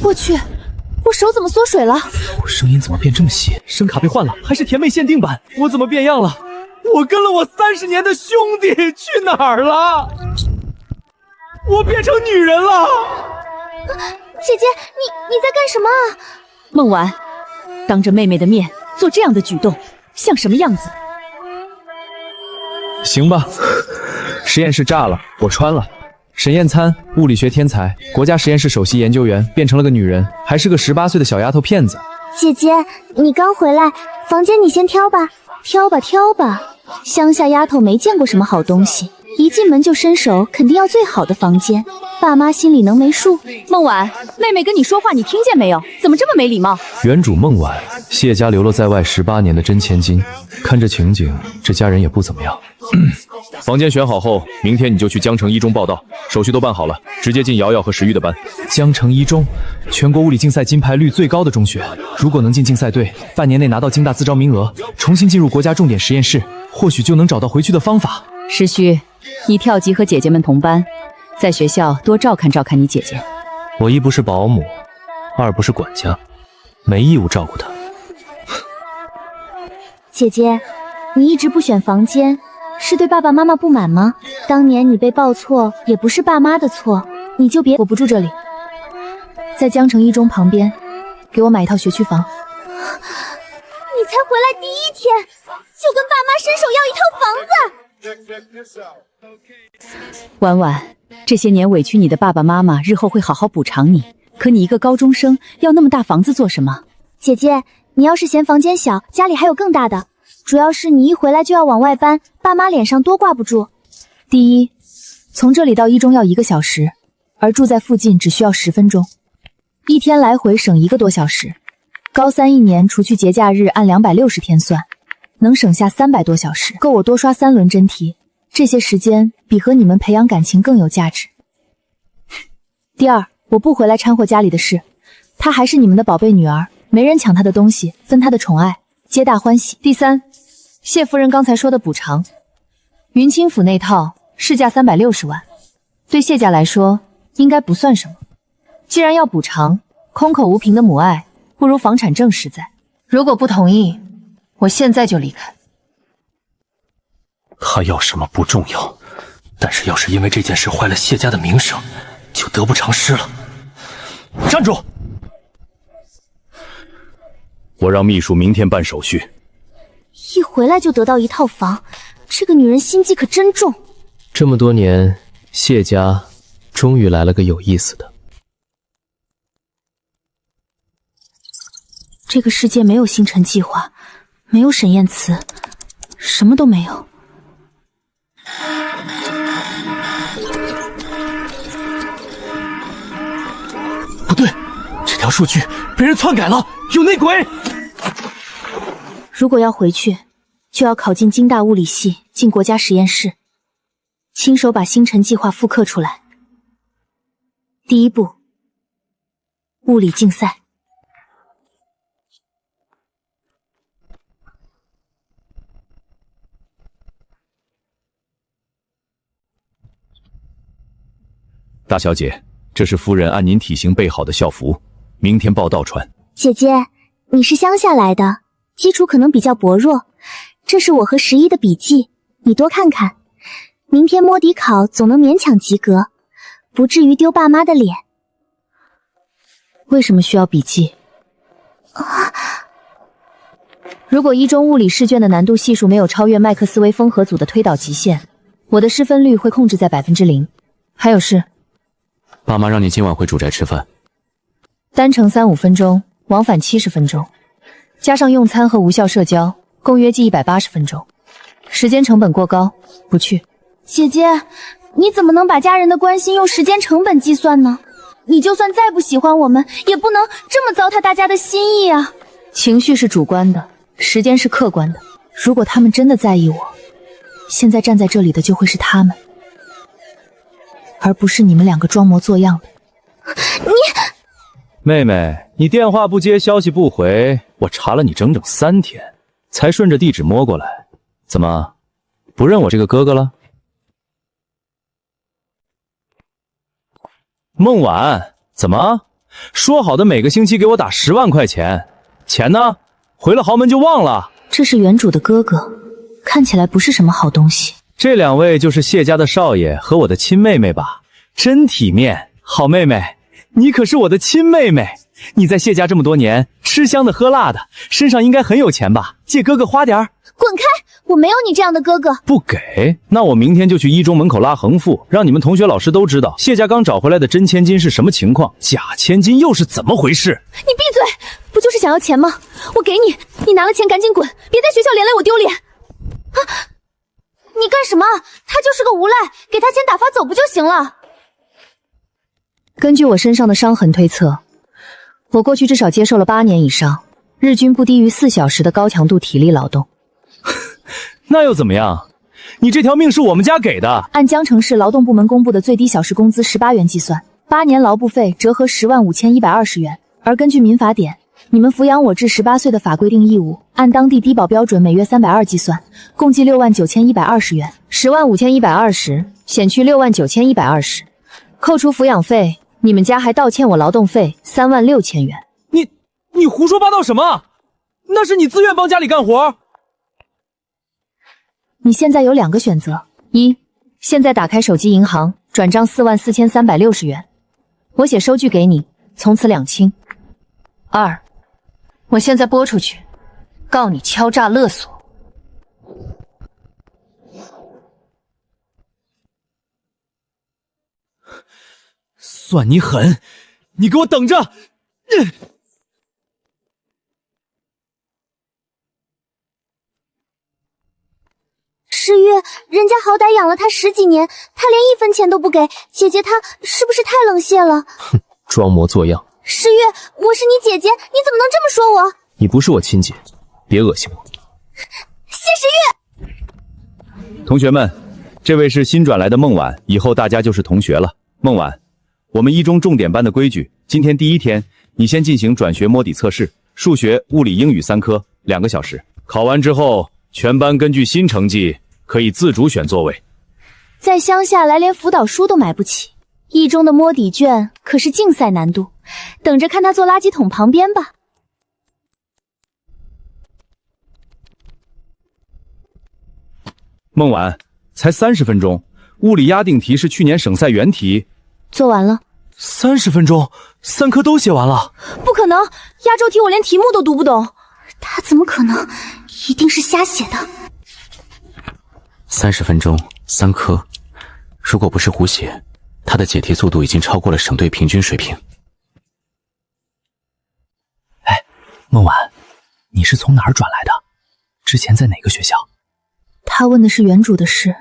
我去，我手怎么缩水了？我声音怎么变这么细？声卡被换了，还是甜妹限定版？我怎么变样了？我跟了我30年的兄弟去哪儿了？我变成女人了！姐姐，你在干什么啊？孟婉，当着妹妹的面做这样的举动，像什么样子？行吧，实验室炸了，我穿了。沈燕参，物理学天才，国家实验室首席研究员，变成了个女人，还是个18岁的小丫头骗子。姐姐，你刚回来，房间你先挑吧，挑吧挑吧。乡下丫头没见过什么好东西，一进门就伸手，肯定要最好的房间。爸妈心里能没数？孟婉，妹妹跟你说话，你听见没有？怎么这么没礼貌？原主孟婉，谢家流落在外18年的真千金，看这情景，这家人也不怎么样。房间选好后，明天你就去江城一中报到，手续都办好了，直接进瑶瑶和石玉的班。江城一中，全国物理竞赛金牌率最高的中学，如果能进竞赛队，半年内拿到京大自招名额，重新进入国家重点实验室，或许就能找到回去的方法。石旭，你跳级和姐姐们同班，在学校多照看照看你姐姐。我一不是保姆，二不是管家，没义务照顾她。姐姐，你一直不选房间，是对爸爸妈妈不满吗？当年你被报错也不是爸妈的错，你就别……我不住这里，在江城一中旁边，给我买一套学区房。你才回来第1天，就跟爸妈伸手要一套房子。婉婉，这些年委屈你的爸爸妈妈日后会好好补偿你，可你一个高中生要那么大房子做什么？姐姐，你要是嫌房间小，家里还有更大的，主要是你一回来就要往外搬，爸妈脸上多挂不住。第一，从这里到一中要1个小时，而住在附近只需要10分钟，一天来回省1个多小时。高31年除去节假日按260天算，能省下300多小时，够我多刷3轮真题。这些时间比和你们培养感情更有价值。第二，我不回来掺和家里的事，她还是你们的宝贝女儿，没人抢她的东西，分她的宠爱，皆大欢喜。第三，谢夫人刚才说的补偿，云清府那套市价360万，对谢家来说应该不算什么。既然要补偿，空口无凭的母爱不如房产证实在。如果不同意，我现在就离开。他要什么不重要，但是要是因为这件事坏了谢家的名声，就得不偿失了。站住！我让秘书明天办手续。一回来就得到一套房，这个女人心机可真重。这么多年，谢家终于来了个有意思的。这个世界没有星辰计划，没有沈燕慈，什么都没有。不对，这条数据被人篡改了，有内鬼！如果要回去，就要考进京大物理系，进国家实验室，亲手把星辰计划复刻出来。第一步，物理竞赛。大小姐，这是夫人按您体型备好的校服，明天报到穿。姐姐，你是乡下来的，基础可能比较薄弱，这是我和11的笔记，你多看看，明天摸底考总能勉强及格，不至于丢爸妈的脸。为什么需要笔记？如果一中物理试卷的难度系数没有超越麦克斯韦风合组的推导极限，我的失分率会控制在0%。还有事。爸妈让你今晚回主宅吃饭，单程3-5分钟，往返70分钟，加上用餐和无效社交，共约计180分钟，时间成本过高，不去。姐姐，你怎么能把家人的关心用时间成本计算呢？你就算再不喜欢我们，也不能这么糟蹋大家的心意啊！情绪是主观的，时间是客观的。如果他们真的在意我，现在站在这里的就会是他们，而不是你们2个装模作样的。妹妹，你电话不接，消息不回，我查了你整整3天，才顺着地址摸过来。怎么，不认我这个哥哥了？孟婉，怎么说好的每个星期给我打10万块钱，钱呢？回了豪门就忘了。这是原主的哥哥，看起来不是什么好东西。这2位就是谢家的少爷和我的亲妹妹吧？真体面，好妹妹，你可是我的亲妹妹。你在谢家这么多年，吃香的喝辣的，身上应该很有钱吧？借哥哥花点儿。滚开！我没有你这样的哥哥。不给？那我明天就去一中门口拉横幅，让你们同学老师都知道谢家刚找回来的真千金是什么情况，假千金又是怎么回事。你闭嘴！不就是想要钱吗？我给你，你拿了钱赶紧滚，别在学校连累我丢脸。啊！你干什么？他就是个无赖，给他钱打发走不就行了？根据我身上的伤痕推测，我过去至少接受了8年以上，日均不低于4小时的高强度体力劳动。那又怎么样？你这条命是我们家给的。按江城市劳动部门公布的最低小时工资18元计算，8年劳部费折合105120元。而根据民法典，你们抚养我至18岁的法规定义务，按当地低保标准每月320计算，共计69120元，105120减去69120，扣除抚养费，你们家还倒欠我劳动费36000元。你胡说八道什么？那是你自愿帮家里干活。你现在有2个选择：一，现在打开手机银行转账44360元，我写收据给你，从此两清；二，我现在拨出去，告你敲诈勒索。算你狠，你给我等着！诗月，人家好歹养了他10几年，他连1分钱都不给，姐姐她是不是太冷血了？哼，装模作样。诗月，我是你姐姐，你怎么能这么说我？你不是我亲姐，别恶心我。谢诗月。同学们，这位是新转来的孟晚，以后大家就是同学了。孟晚，我们一中重点班的规矩，今天第1天，你先进行转学摸底测试，数学、物理、英语3科，2个小时。考完之后，全班根据新成绩可以自主选座位。在乡下来连辅导书都买不起，一中的摸底卷可是竞赛难度，等着看他坐垃圾桶旁边吧。孟晚，才30分钟，物理压定题是去年省赛原题，做完了。30分钟，3科都写完了？不可能，压轴题我连题目都读不懂，他怎么可能？一定是瞎写的。30分钟3科，如果不是胡写，他的解题速度已经超过了省队平均水平。哎，孟晚，你是从哪儿转来的？之前在哪个学校？他问的是原主的事，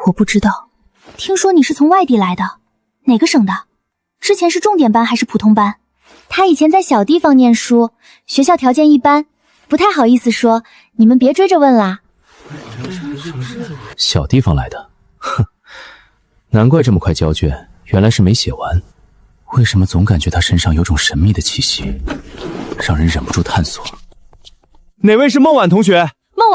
我不知道。听说你是从外地来的，哪个省的？之前是重点班还是普通班？他以前在小地方念书，学校条件一般，不太好意思说，你们别追着问啦。小地方来的，哼，难怪这么快交卷，原来是没写完。为什么总感觉他身上有种神秘的气息，让人忍不住探索？哪位是孟晚同学？孟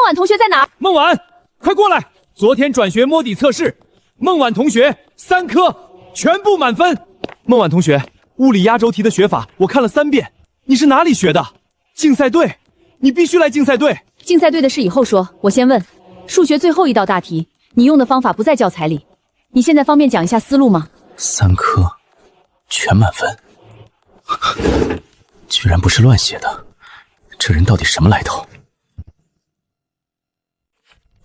晚同学在哪儿？孟晚，快过来！昨天转学摸底测试，孟晚同学3科全部满分。孟晚同学，物理压轴题的学法我看了3遍，你是哪里学的？竞赛队，你必须来竞赛队。竞赛队的事以后说，我先问，数学最后一道大题，你用的方法不在教材里，你现在方便讲一下思路吗？3科全满分，居然不是乱写的，这人到底什么来头？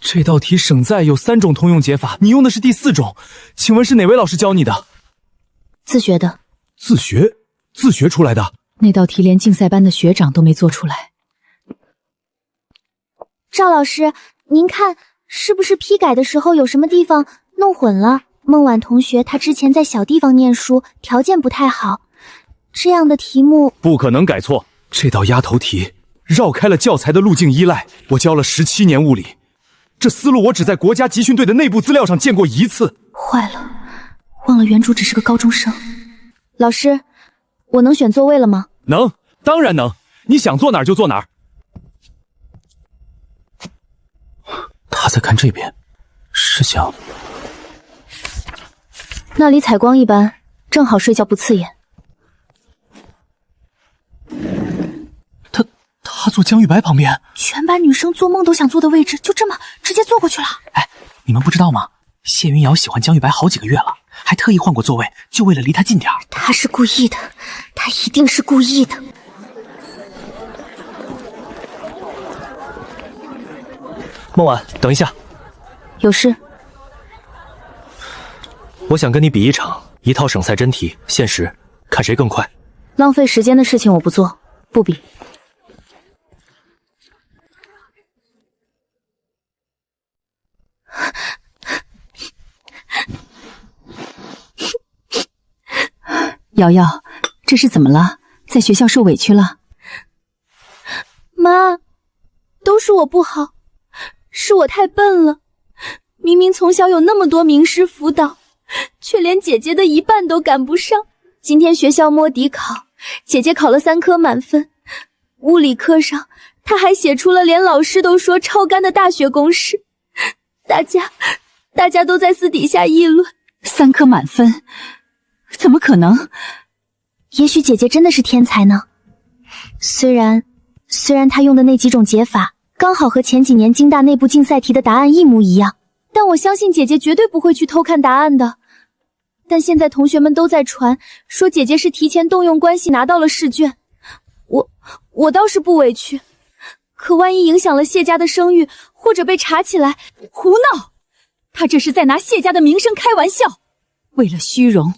这道题省在有3种通用解法，你用的是第4种，请问是哪位老师教你的？自学的。自学出来的？那道题连竞赛班的学长都没做出来。赵老师，您看是不是批改的时候有什么地方弄混了？孟晚同学她之前在小地方念书，条件不太好，这样的题目不可能改错。这道押头题绕开了教材的路径依赖，我教了17年物理，这思路我只在国家集训队的内部资料上见过1次。坏了，忘了原主只是个高中生。老师，我能选座位了吗？能，当然能，你想坐哪儿就坐哪儿。他在看这边，是想……那里采光一般，正好睡觉不刺眼。坐江玉白旁边，全班女生做梦都想坐的位置，就这么直接坐过去了。哎，你们不知道吗？谢云瑶喜欢江玉白好几个月了，还特意换过座位，就为了离他近点儿。他是故意的，他一定是故意的。孟晚，等一下，有事？我想跟你比一场一套省赛真题，限时，看谁更快。浪费时间的事情我不做，不比。瑶瑶，这是怎么了？在学校受委屈了？妈，都是我不好，是我太笨了。明明从小有那么多名师辅导，却连姐姐的一半都赶不上。今天学校摸底考，姐姐考了3科满分，物理课上她还写出了连老师都说超干的大学公式。大家都在私底下议论，3科满分，怎么可能？也许姐姐真的是天才呢。虽然她用的那几种解法刚好和前几年京大内部竞赛题的答案一模一样，但我相信姐姐绝对不会去偷看答案的。但现在同学们都在传说姐姐是提前动用关系拿到了试卷，我倒是不委屈，可万一影响了谢家的声誉，或者被查起来……胡闹！他这是在拿谢家的名声开玩笑，为了虚荣，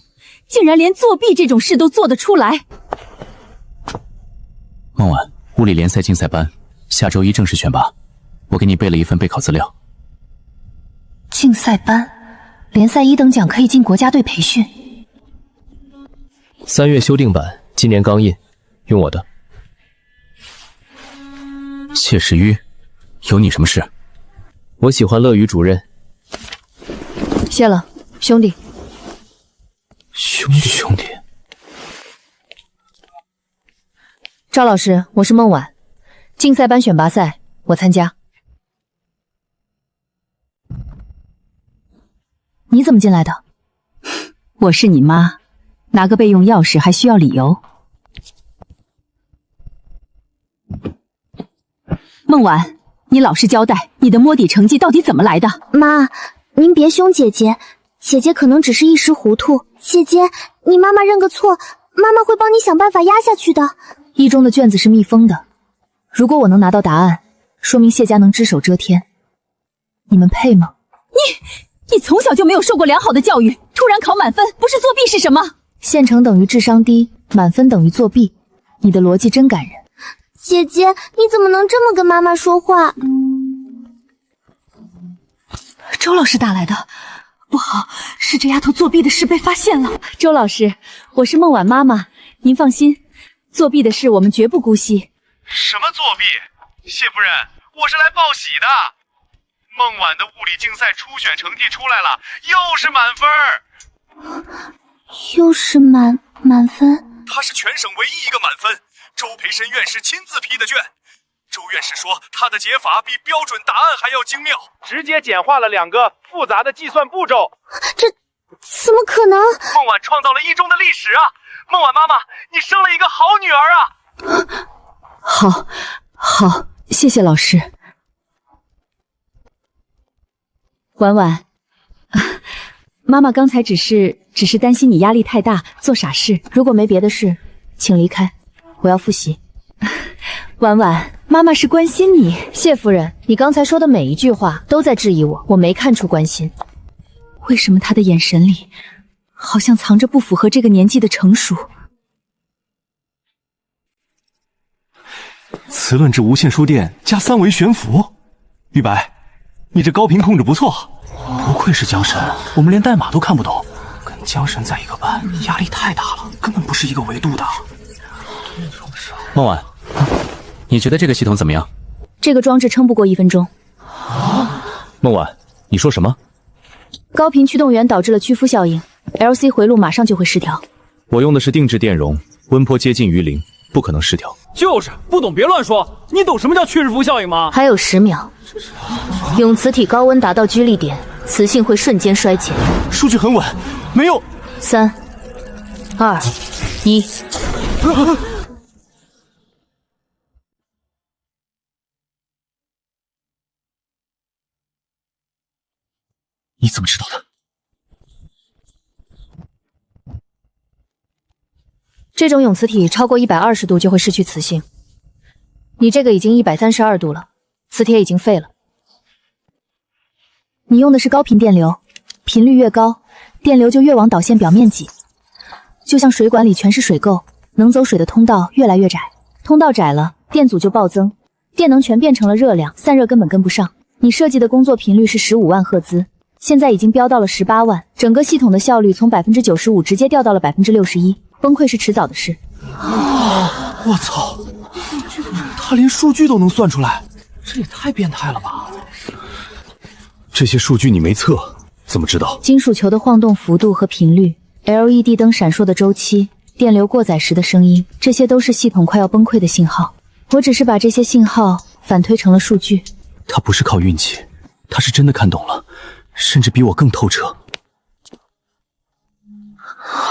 竟然连作弊这种事都做得出来。孟晚，物理联赛竞赛班下周一正式选拔，我给你备了一份备考资料。竞赛班，联赛1等奖可以进国家队培训。3月修订版，今年刚印，用我的。谢时雨，有你什么事？我喜欢乐于主任。谢了，兄弟。兄弟。赵老师，我是孟晚，竞赛班选拔赛我参加。你怎么进来的？我是你妈，拿个备用钥匙还需要理由？孟晚，你老实交代，你的摸底成绩到底怎么来的？妈，您别凶姐姐，姐姐可能只是一时糊涂。姐姐，你妈妈认个错，妈妈会帮你想办法压下去的。一中的卷子是密封的，如果我能拿到答案，说明谢家能只手遮天。你们配吗？你从小就没有受过良好的教育，突然考满分，不是作弊是什么？现成等于智商低，满分等于作弊，你的逻辑真感人。姐姐，你怎么能这么跟妈妈说话？周老师打来的，不好，是这丫头作弊的事被发现了。周老师，我是孟晚妈妈，您放心，作弊的事我们绝不姑息。什么作弊？谢夫人，我是来报喜的。孟晚的物理竞赛初选成绩出来了，又是满分。又是满分？她是全省唯一一个满分，周培生院士亲自批的卷。周院士说，他的解法比标准答案还要精妙，直接简化了2个复杂的计算步骤。这怎么可能？孟晚创造了1中的历史啊！孟晚妈妈，你生了一个好女儿啊！好，谢谢老师。婉婉，妈妈刚才只是担心你压力太大，做傻事。如果没别的事，请离开，我要复习。婉婉，妈妈是关心你。谢夫人，你刚才说的每一句话都在质疑我，我没看出关心。为什么她的眼神里好像藏着不符合这个年纪的成熟？词论至无线书店加3维悬浮。玉白，你这高频控制不错。不愧是江神，我们连代码都看不懂。跟江神在一个班，压力太大了，根本不是一个维度的。孟晚，你觉得这个系统怎么样？这个装置撑不过1分钟。孟晚，你说什么？高频驱动源导致了屈肤效应 ，LC 回路马上就会失调。我用的是定制电容，温波接近于0，不可能失调。就是不懂别乱说，你懂什么叫屈肤效应吗？还有10秒，永磁体高温达到居力点，磁性会瞬间衰减。数据很稳，没有。3、2、1。你怎么知道的？这种永磁体超过120度就会失去磁性，你这个已经132度了，磁铁已经废了。你用的是高频电流，频率越高，电流就越往导线表面挤，就像水管里全是水垢，能走水的通道越来越窄，通道窄了，电阻就暴增，电能全变成了热量，散热根本跟不上。你设计的工作频率是15万赫兹，现在已经飙到了18万，整个系统的效率从95%直接掉到了61%，崩溃是迟早的事。我操！他连数据都能算出来，这也太变态了吧！这些数据你没测，怎么知道？金属球的晃动幅度和频率， LED 灯闪烁的周期，电流过载时的声音，这些都是系统快要崩溃的信号。我只是把这些信号反推成了数据。他不是靠运气，他是真的看懂了，甚至比我更透彻。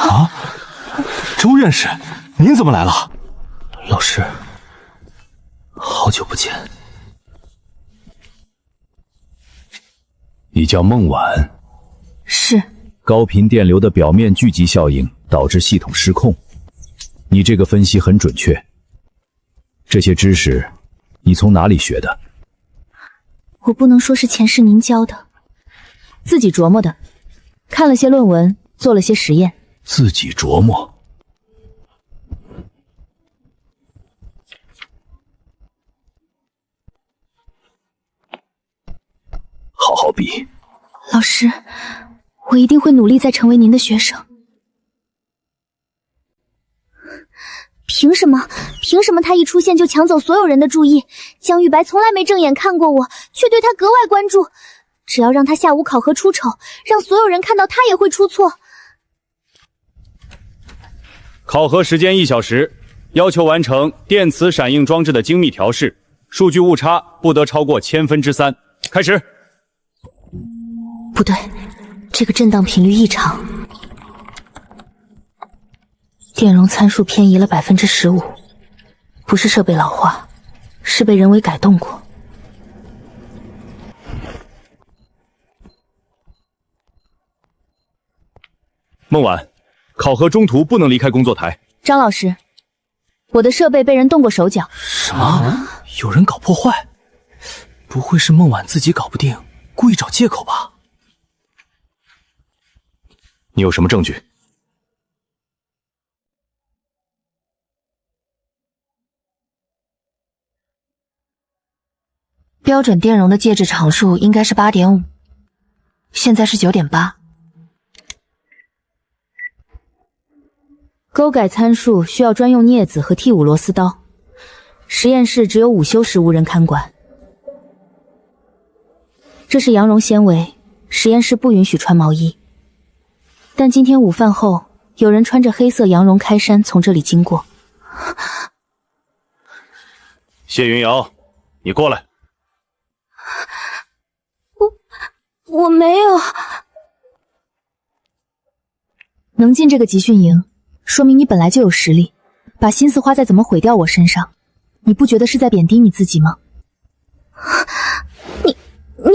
啊，周院士，您怎么来了？老师，好久不见。你叫孟晚？是。高频电流的表面聚集效应导致系统失控，你这个分析很准确。这些知识你从哪里学的？我不能说是前世您教的，自己琢磨的，看了些论文，做了些实验。自己琢磨。好好比。老师，我一定会努力再成为您的学生。凭什么他一出现就抢走所有人的注意？江玉白从来没正眼看过我，却对他格外关注。只要让他下午考核出丑，让所有人看到他也会出错。考核时间1小时，要求完成电磁闪映装置的精密调试，数据误差不得超过3/1000。开始。不对，这个震荡频率异常，电容参数偏移了15%，不是设备老化，是被人为改动过。孟晚，考核中途不能离开工作台。张老师，我的设备被人动过手脚。什么？有人搞破坏？不会是孟晚自己搞不定，故意找借口吧？你有什么证据？标准电容的介质场数应该是8.5，现在是9.8。勾改参数需要专用镊子和 T5 螺丝刀，实验室只有午休时无人看管。这是羊绒纤维，实验室不允许穿毛衣。但今天午饭后，有人穿着黑色羊绒开衫从这里经过。谢云瑶，你过来。我没有。能进这个集训营，说明你本来就有实力，把心思花在怎么毁掉我身上，你不觉得是在贬低你自己吗？你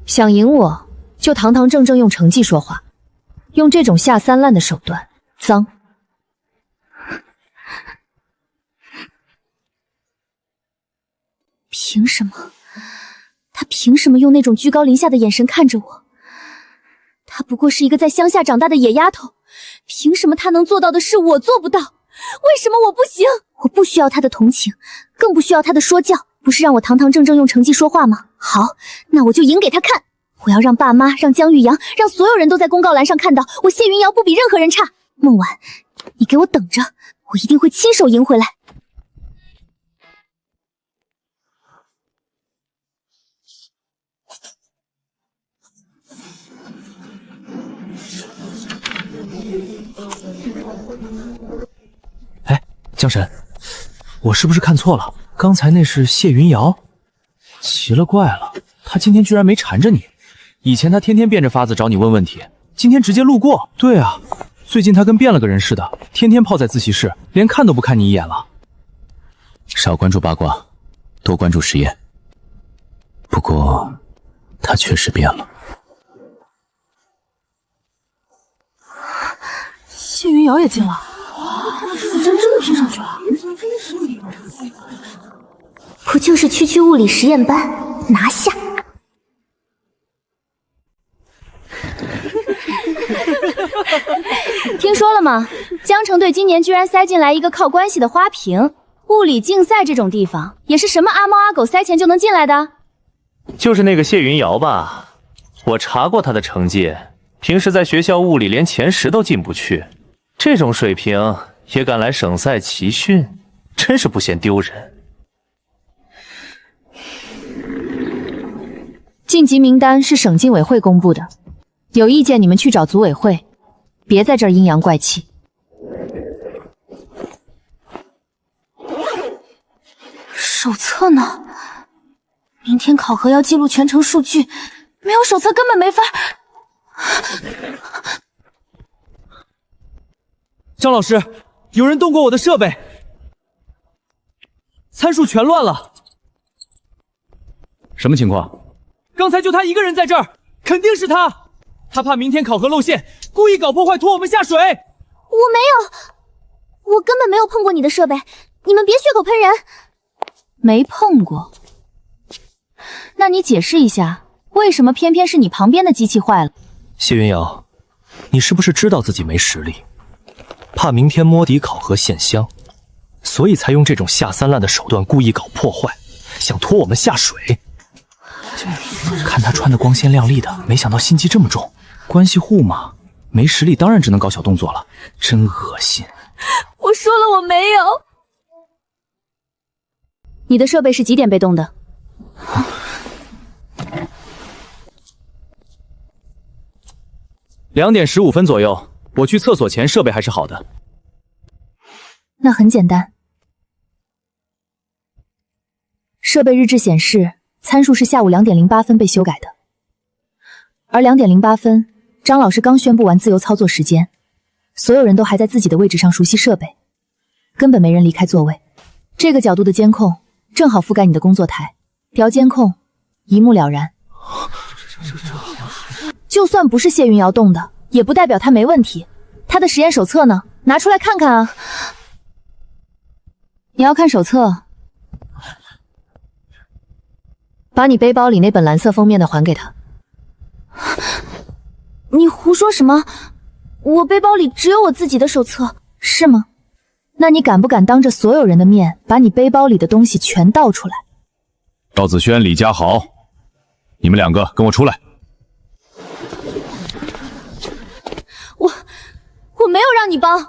想赢我，就堂堂正正用成绩说话，用这种下三滥的手段，脏。凭什么？他凭什么用那种居高临下的眼神看着我？她不过是一个在乡下长大的野丫头，凭什么她能做到的事我做不到？为什么我不行？我不需要她的同情，更不需要她的说教，不是让我堂堂正正用成绩说话吗？好，那我就赢给她看！我要让爸妈，让江玉阳，让所有人都在公告栏上看到我谢云瑶不比任何人差。孟晚，你给我等着，我一定会亲手赢回来。哎，江神，我是不是看错了？刚才那是谢云瑶？奇了怪了，他今天居然没缠着你。以前他天天变着法子找你问问题，今天直接路过。对啊，最近他跟变了个人似的，天天泡在自习室，连看都不看你一眼了。少关注八卦，多关注实验。不过，他确实变了。谢云瑶也进了，真的拼上去了。不就是区区物理实验班，拿下！听说了吗？江城队今年居然塞进来一个靠关系的花瓶。物理竞赛这种地方，也是什么阿猫阿狗塞钱就能进来的？就是那个谢云瑶吧？我查过她的成绩，平时在学校物理连前10都进不去，这种水平也敢来省赛集训，真是不嫌丢人。晋级名单是省竞委会公布的，有意见你们去找组委会，别在这儿阴阳怪气。手册呢？明天考核要记录全程数据，没有手册根本没法。张老师，有人动过我的设备，参数全乱了。什么情况？刚才就他一个人在这儿，肯定是他。他怕明天考核露馅，故意搞破坏，拖我们下水。我没有，我根本没有碰过你的设备，你们别血口喷人。没碰过？那你解释一下，为什么偏偏是你旁边的机器坏了？谢云瑶，你是不是知道自己没实力，怕明天摸底考核现香，所以才用这种下三滥的手段故意搞破坏，想拖我们下水？看他穿的光鲜亮丽的，没想到心机这么重。关系户嘛，没实力当然只能搞小动作了，真恶心。我说了我没有。你的设备是几点被动的？2点15分左右，我去厕所前设备还是好的。那很简单，设备日志显示参数是下午2点08分被修改的，而2点08分，张老师刚宣布完自由操作时间，所有人都还在自己的位置上熟悉设备，根本没人离开座位。这个角度的监控正好覆盖你的工作台，调监控一目了然。就算不是谢云瑶动的，也不代表他没问题。他的实验手册呢？拿出来看看啊！你要看手册，把你背包里那本蓝色封面的还给他。你胡说什么？我背包里只有我自己的手册。是吗？那你敢不敢当着所有人的面把你背包里的东西全倒出来？赵子轩、李家豪，你们2个跟我出来。我没有让你帮，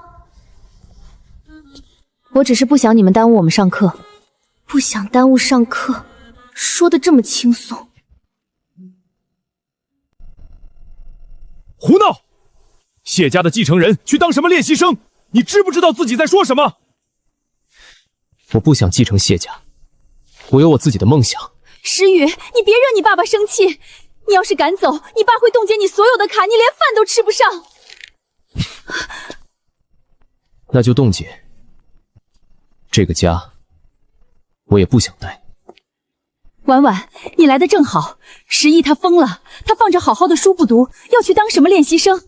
我只是不想你们耽误我们上课。不想耽误上课，说的这么轻松。胡闹！谢家的继承人去当什么练习生？你知不知道自己在说什么？我不想继承谢家，我有我自己的梦想。石宇，你别惹你爸爸生气。你要是敢走，你爸会冻结你所有的卡，你连饭都吃不上。那就冻结。这个家，我也不想待。婉婉，你来的正好。石毅他疯了，他放着好好的书不读，要去当什么练习生？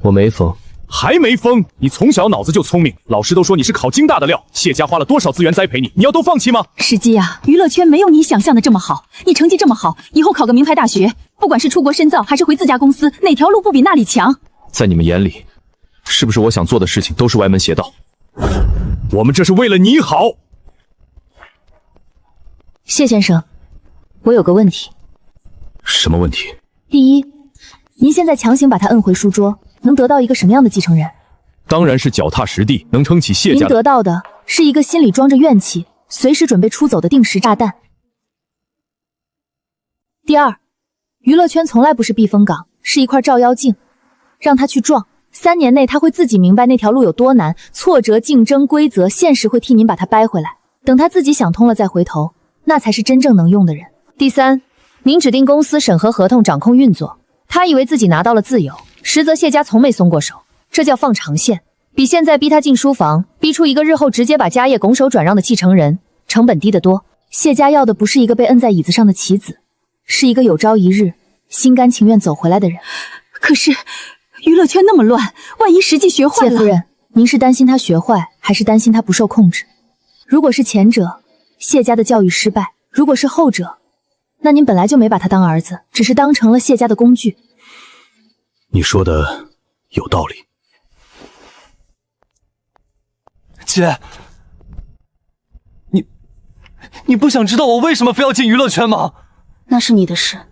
我没疯。还没疯？你从小脑子就聪明，老师都说你是考京大的料。谢家花了多少资源栽培你，你要都放弃吗？石基啊，娱乐圈没有你想象的这么好。你成绩这么好，以后考个名牌大学，不管是出国深造还是回自家公司，哪条路不比那里强？在你们眼里，是不是我想做的事情都是歪门邪道？我们这是为了你好。谢先生，我有个问题。什么问题？第一，您现在强行把他摁回书桌，能得到一个什么样的继承人？当然是脚踏实地，能撑起谢家。您得到的是一个心里装着怨气，随时准备出走的定时炸弹。第二，娱乐圈从来不是避风港，是一块照妖镜，让他去撞。3年内他会自己明白那条路有多难，挫折、竞争、规则，现实会替您把他掰回来。等他自己想通了再回头，那才是真正能用的人。第三，您指定公司审核合同，掌控运作。他以为自己拿到了自由，实则谢家从没松过手，这叫放长线，比现在逼他进书房，逼出一个日后直接把家业拱手转让的继承人，成本低得多。谢家要的不是一个被摁在椅子上的棋子，是一个有朝一日心甘情愿走回来的人。可是娱乐圈那么乱，万一实际学坏了……谢夫人，您是担心他学坏，还是担心他不受控制？如果是前者，谢家的教育失败；如果是后者，那您本来就没把他当儿子，只是当成了谢家的工具。你说的有道理。姐，你不想知道我为什么非要进娱乐圈吗？那是你的事，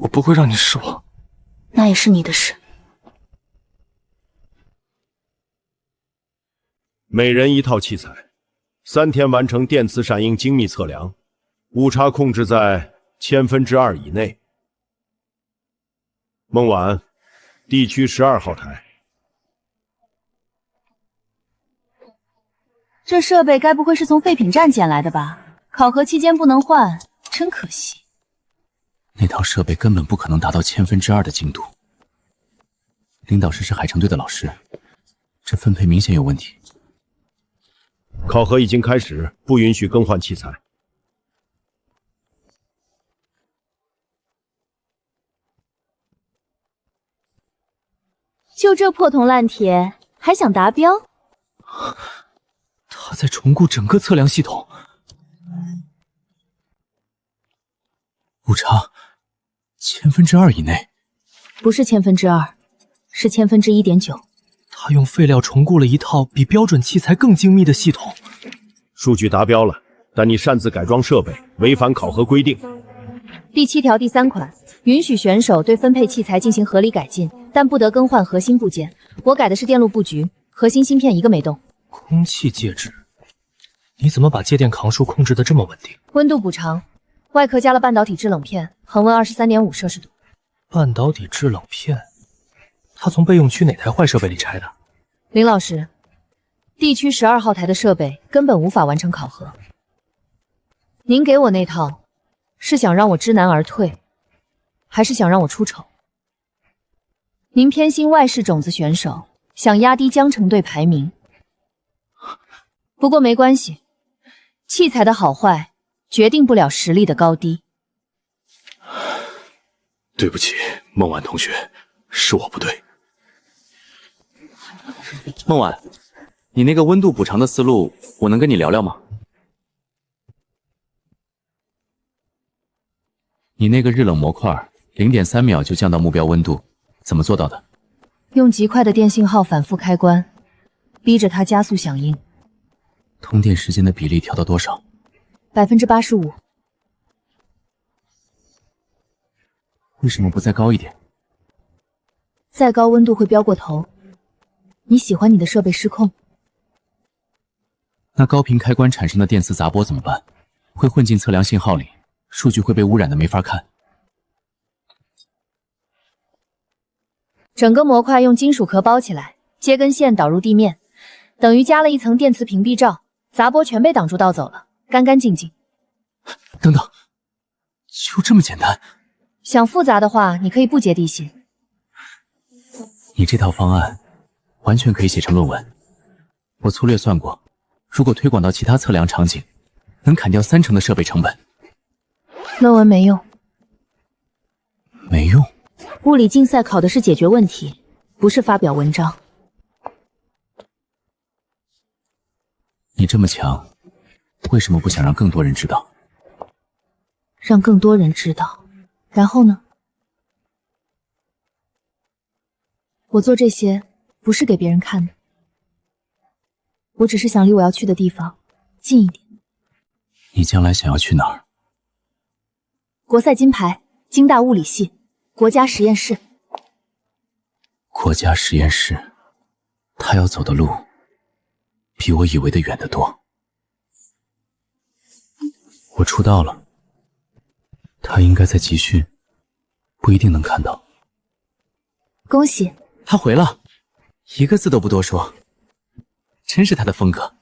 我不会让你失望。那也是你的事。每人一套器材，3天完成电磁闪应精密测量，误差控制在2/1000以内。孟晚，地区12号台。这设备该不会是从废品站捡来的吧？考核期间不能换，真可惜。那套设备根本不可能达到2/1000的精度。领导室是海城队的老师，这分配明显有问题。考核已经开始，不允许更换器材。就这破铜烂铁，还想达标？他在重构整个测量系统，误差2/1000以内，不是2/1000，是1/1009。他用废料重构了一套比标准器材更精密的系统。数据达标了，但你擅自改装设备，违反考核规定。第7条第3款，允许选手对分配器材进行合理改进，但不得更换核心部件。我改的是电路布局，核心芯片一个没动。空气介质，你怎么把介电抗数控制得这么稳定？温度补偿，外壳加了半导体制冷片，恒温23.5摄氏度。半导体制冷片，他从备用区哪台坏设备里拆的？林老师，地区12号台的设备根本无法完成考核。您给我那套，是想让我知难而退，还是想让我出丑？您偏心外市种子选手，想压低江城队排名。不过没关系，器材的好坏决定不了实力的高低。对不起，孟晚同学，是我不对。孟晚，你那个温度补偿的思路，我能跟你聊聊吗？你那个日冷模块0.3秒就降到目标温度，怎么做到的？用极快的电信号反复开关，逼着它加速响应。通电时间的比例调到多少？85%。为什么不再高一点？再高温度会飙过头。你喜欢你的设备失控？那高频开关产生的电磁杂波怎么办？会混进测量信号里，数据会被污染的没法看。整个模块用金属壳包起来，接根线导入地面，等于加了一层电磁屏蔽罩，杂波全被挡住盗走了，干干净净。等等，就这么简单？想复杂的话，你可以不接地信。你这套方案完全可以写成论文。我粗略算过，如果推广到其他测量场景，能砍掉30%的设备成本。论文没用。没用？物理竞赛考的是解决问题，不是发表文章。你这么强，为什么不想让更多人知道？让更多人知道，然后呢？我做这些不是给别人看的，我只是想离我要去的地方近一点。你将来想要去哪儿？国赛金牌，京大物理系，国家实验室。国家实验室，他要走的路比我以为的远得多。我出道了，他应该在集训，不一定能看到。恭喜，他回了，一个字都不多说，真是他的风格。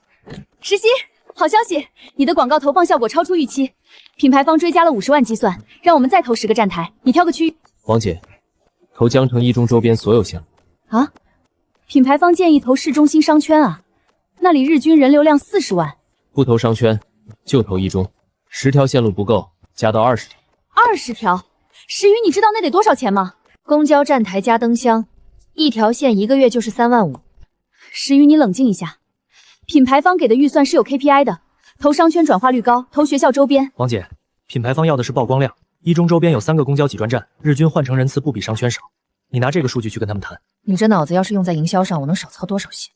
实习，好消息，你的广告投放效果超出预期，品牌方追加了50万计算，让我们再投10个站台，你挑个区域。王姐，投江城一中周边所有项目。啊？品牌方建议投市中心商圈啊，那里日均人流量40万。不投商圈，就投一中，10条线路不够，加到20条。20条？石宇，你知道那得多少钱吗？公交站台加灯箱，一条线1个月就是3万5。石宇，你冷静一下，品牌方给的预算是有 KPI 的，投商圈转化率高，投学校周边。王姐，品牌方要的是曝光量，一中周边有3个公交挤专站，日均换乘人次不比商圈少。你拿这个数据去跟他们谈。你这脑子要是用在营销上，我能少操多少心？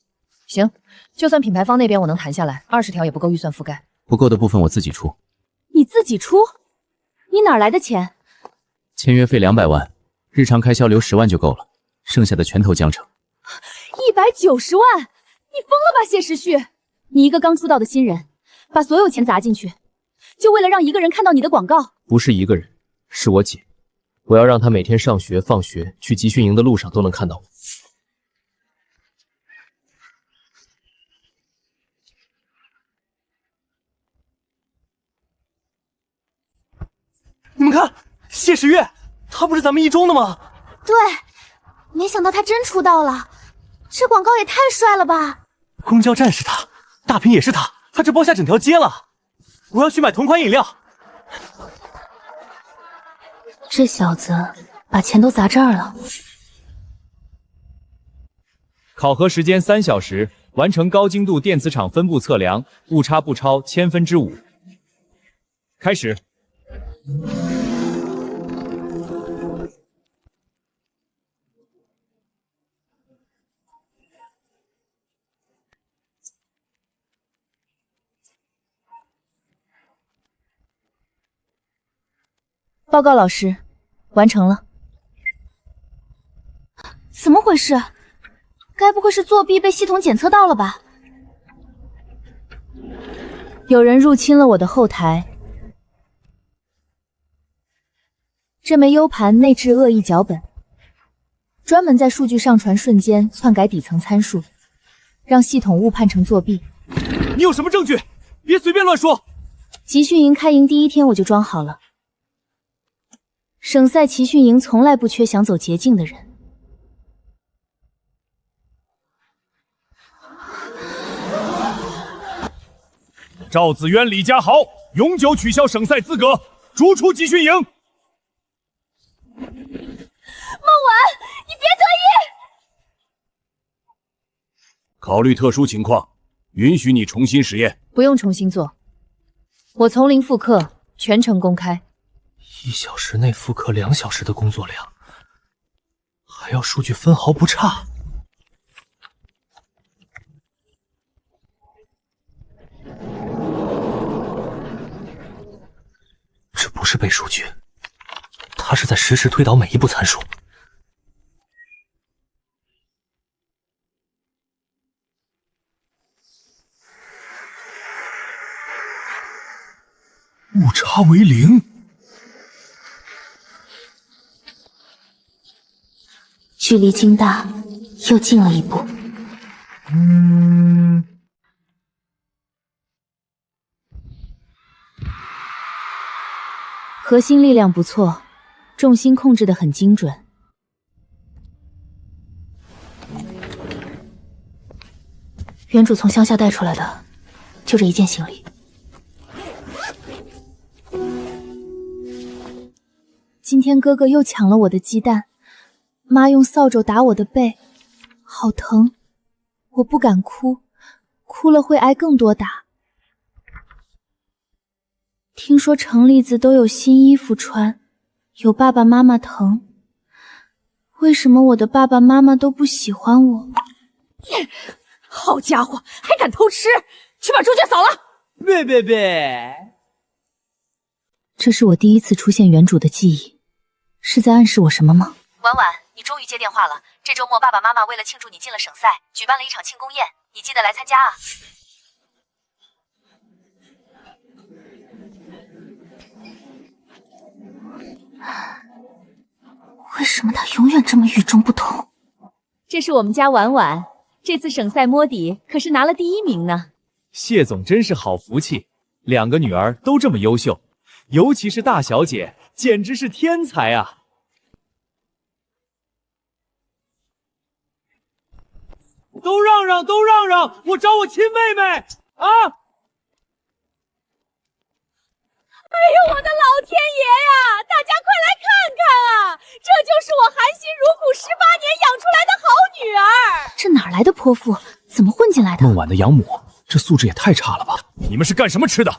行，就算品牌方那边我能谈下来，20条也不够预算覆盖。不够的部分我自己出。你自己出？你哪来的钱？签约费200万，日常开销留10万就够了，剩下的全投江城。190万？你疯了吧，谢时旭！你一个刚出道的新人，把所有钱砸进去，就为了让一个人看到你的广告？不是一个人，是我姐。我要让她每天上学、放学、去集训营的路上都能看到我。你们看，谢时月，他不是咱们一中的吗？对，没想到他真出道了，这广告也太帅了吧！公交站是他，大屏也是他，他这包下整条街了。我要去买同款饮料。这小子把钱都砸这儿了。考核时间3小时，完成高精度电磁场分布测量，误差不超5%。开始。报告老师，完成了。怎么回事？该不会是作弊被系统检测到了吧？有人入侵了我的后台，这枚 U 盘内置恶意脚本，专门在数据上传瞬间篡改底层参数，让系统误判成作弊。你有什么证据？别随便乱说。集训营开营第1天我就装好了。省赛集训营从来不缺想走捷径的人。赵子渊、李佳豪永久取消省赛资格，逐出集训营。孟婉，你别得意！考虑特殊情况，允许你重新实验。不用重新做，我从零复刻，全程公开。1小时内复刻2小时的工作量，还要数据分毫不差。这不是背数据，他是在实时推导每一步参数。误差为0。距离京大又近了一步。核心力量不错，重心控制得很精准。原主从乡下带出来的，就这一件行李。今天哥哥又抢了我的鸡蛋，妈用扫帚打我的背，好疼，我不敢哭，哭了会挨更多打。听说城里子都有新衣服穿，有爸爸妈妈疼，为什么我的爸爸妈妈都不喜欢我？好家伙，还敢偷吃！去把猪圈扫了！别！这是我第一次出现原主的记忆，是在暗示我什么吗？婉婉，你终于接电话了。这周末爸爸妈妈为了庆祝你进了省赛，举办了一场庆功宴，你记得来参加啊。为什么他永远这么与众不同？这是我们家婉婉，这次省赛摸底可是拿了第1名呢。谢总真是好福气，2个女儿都这么优秀，尤其是大小姐，简直是天才啊！都让让，我找我亲妹妹啊！哎呦，我的老天爷呀！大家快来看看啊！这就是我含辛茹苦18年养出来的好女儿。这哪来的泼妇？怎么混进来的？孟晚的养母，这素质也太差了吧！你们是干什么吃的？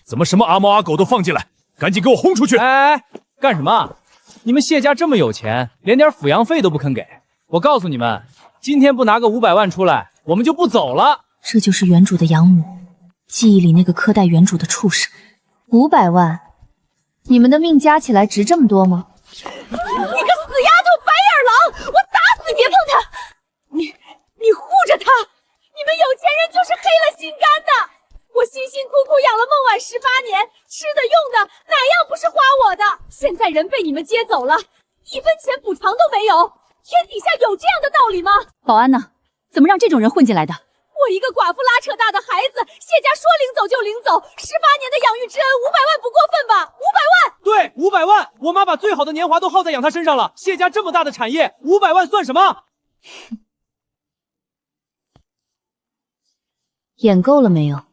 怎么什么阿猫阿狗都放进来？赶紧给我轰出去！哎，干什么？你们谢家这么有钱，连点抚养费都不肯给。我告诉你们，今天不拿个500万出来，我们就不走了。这就是原主的养母，记忆里那个苛待原主的畜生。500万，你们的命加起来值这么多吗？你个死丫头白眼狼！我打死别碰她！你护着她！你们有钱人就是黑了心肝的！我辛辛苦苦养了孟晚18年，吃的用的哪样不是花我的？现在人被你们接走了，1分钱补偿都没有，天底下有这样的道理吗？保安呢？怎么让这种人混进来的？我一个寡妇拉扯大的孩子，谢家说领走就领走，18年的养育之恩，500万不过分吧？500万！对，500万！我妈把最好的年华都耗在养他身上了。谢家这么大的产业，500万算什么？演够了没有？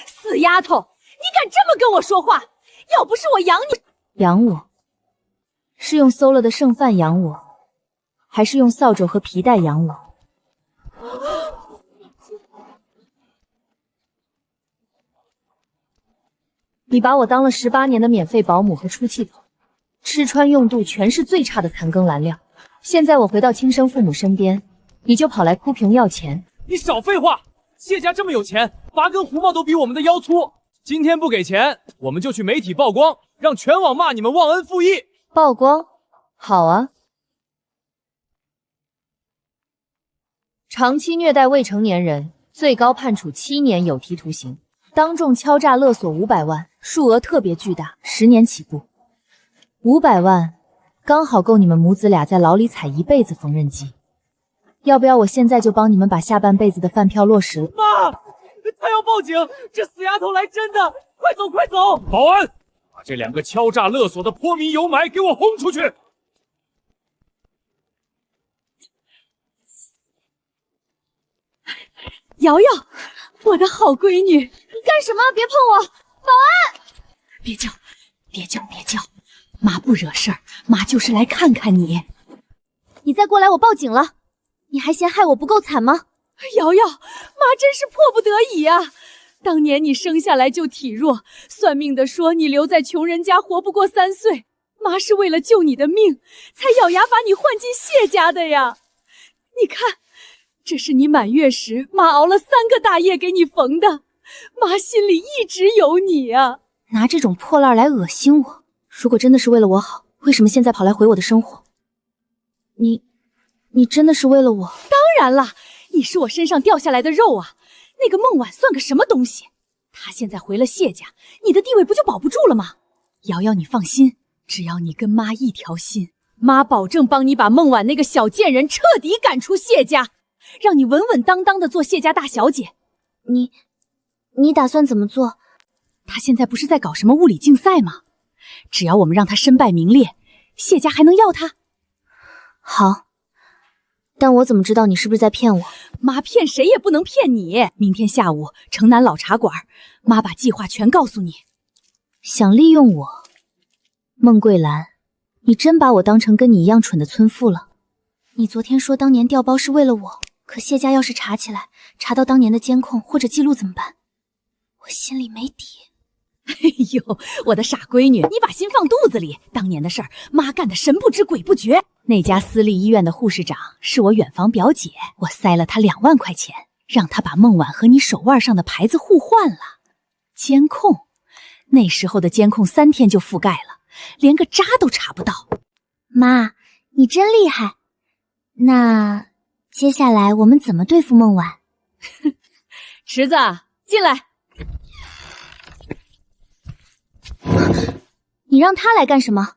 死丫头，你敢这么跟我说话？要不是我养你，养我，是用馊了的剩饭养我，还是用扫帚和皮带养我？你把我当了18年的免费保姆和出气筒，吃穿用度全是最差的残羹蓝料。现在我回到亲生父母身边，你就跑来哭穷要钱？你少废话！谢家这么有钱，8根胡帽都比我们的腰粗。今天不给钱，我们就去媒体曝光，让全网骂你们忘恩负义。曝光？好啊。长期虐待未成年人，最高判处7年有期徒刑。当众敲诈勒索500万，数额特别巨大，10年起步。500万刚好够你们母子俩在牢里踩一辈子缝纫机。要不要我现在就帮你们把下半辈子的饭票落实了？妈，他要报警！这死丫头来真的！快走，快走！保安，把这2个敲诈勒索的泼民有买给我轰出去！瑶瑶，我的好闺女，你干什么？别碰我！保安！别叫，别叫，别叫！妈不惹事儿，妈就是来看看你。你再过来，我报警了。你还嫌害我不够惨吗？瑶瑶，妈真是迫不得已啊！当年你生下来就体弱，算命的说你留在穷人家活不过3岁，妈是为了救你的命，才咬牙把你换进谢家的呀。你看，这是你满月时妈熬了3个大夜给你缝的，妈心里一直有你啊。拿这种破烂来恶心我，如果真的是为了我好，为什么现在跑来毁我的生活？你真的是为了我？当然啦，你是我身上掉下来的肉啊！那个孟晚算个什么东西？她现在回了谢家，你的地位不就保不住了吗？瑶瑶，你放心，只要你跟妈一条心，妈保证帮你把孟晚那个小贱人彻底赶出谢家，让你稳稳当当的做谢家大小姐。你打算怎么做？她现在不是在搞什么物理竞赛吗？只要我们让她身败名裂，谢家还能要她？好。但我怎么知道你是不是在骗我？妈骗谁也不能骗你。明天下午城南老茶馆，妈把计划全告诉你。想利用我？孟桂兰，你真把我当成跟你一样蠢的村妇了？你昨天说当年调包是为了我，可谢家要是查起来，查到当年的监控或者记录怎么办？我心里没底。哎呦，我的傻闺女，你把心放肚子里。当年的事儿，妈干得神不知鬼不觉。那家私立医院的护士长是我远房表姐，我塞了她2万块钱，让她把孟晚和你手腕上的牌子互换了。监控，那时候的监控3天就覆盖了，连个渣都查不到。妈，你真厉害。那接下来我们怎么对付孟晚？池子，进来。你让他来干什么？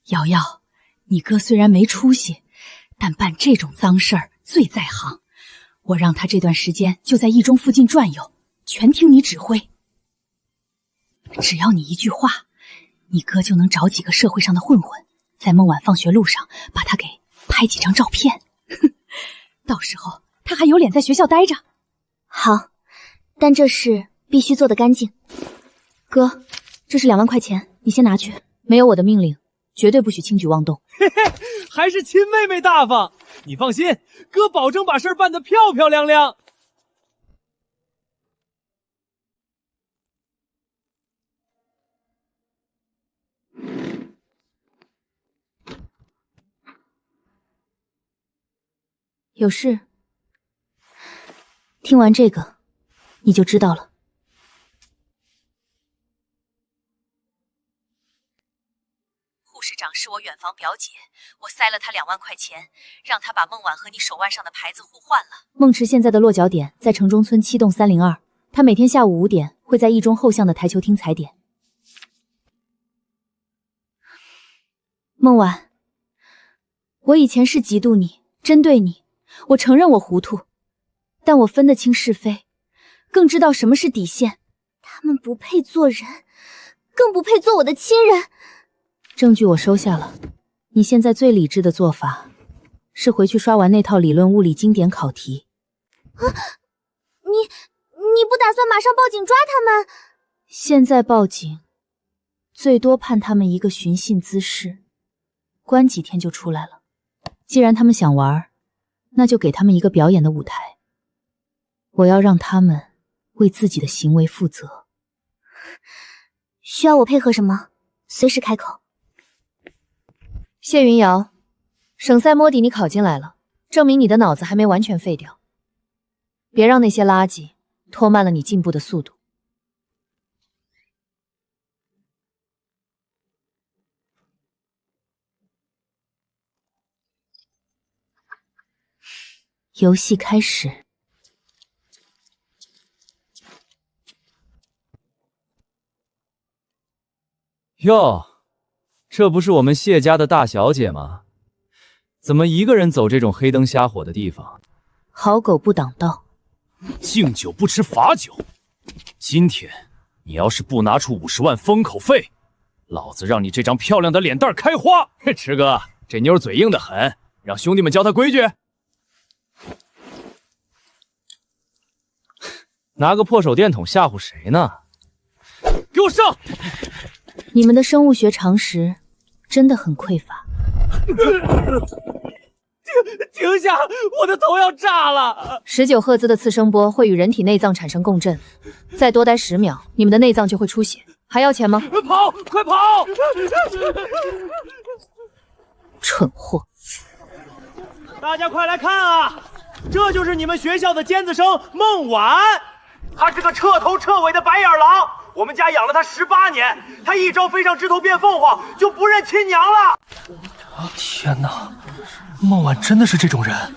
瑶瑶，你哥虽然没出息，但办这种脏事儿最在行。我让他这段时间就在义中附近转悠，全听你指挥。只要你一句话，你哥就能找几个社会上的混混，在孟晚放学路上把他给拍几张照片。到时候他还有脸在学校待着？好，但这事必须做得干净。哥，这是2万块钱，你先拿去。没有我的命令，绝对不许轻举妄动。嘿嘿，还是亲妹妹大方。你放心，哥保证把事儿办得漂漂亮亮。有事？听完这个，你就知道了。护士长是我远房表姐，我塞了她2万块钱，让她把孟晚和你手腕上的牌子互换了。孟池现在的落脚点在城中村7栋302，他每天下午5点会在一中后巷的台球厅踩点。孟晚，我以前是嫉妒你，针对你，我承认我糊涂，但我分得清是非，更知道什么是底线。他们不配做人，更不配做我的亲人。证据我收下了，你现在最理智的做法是回去刷完那套理论物理经典考题。你不打算马上报警抓他们？现在报警，最多判他们一个寻衅滋事，关几天就出来了。既然他们想玩，那就给他们一个表演的舞台。我要让他们为自己的行为负责。需要我配合什么？随时开口。谢云瑶，省赛摸底你考进来了，证明你的脑子还没完全废掉。别让那些垃圾拖慢了你进步的速度。游戏开始。哟，这不是我们谢家的大小姐吗？怎么一个人走这种黑灯瞎火的地方？好狗不挡道，敬酒不吃罚酒。今天你要是不拿出50万封口费，老子让你这张漂亮的脸蛋开花！池哥，这妞嘴硬得很，让兄弟们教她规矩。拿个破手电筒吓唬谁呢？给我上！你们的生物学常识真的很匮乏。停下！我的头要炸了！19赫兹的次声波会与人体内脏产生共振，再多待10秒，你们的内脏就会出血。还要钱吗？跑！快跑！蠢货！大家快来看啊！这就是你们学校的尖子生孟晚，他是个彻头彻尾的白眼狼。我们家养了他18年，他一朝飞上枝头变凤凰，就不认亲娘了。天哪，孟晚真的是这种人？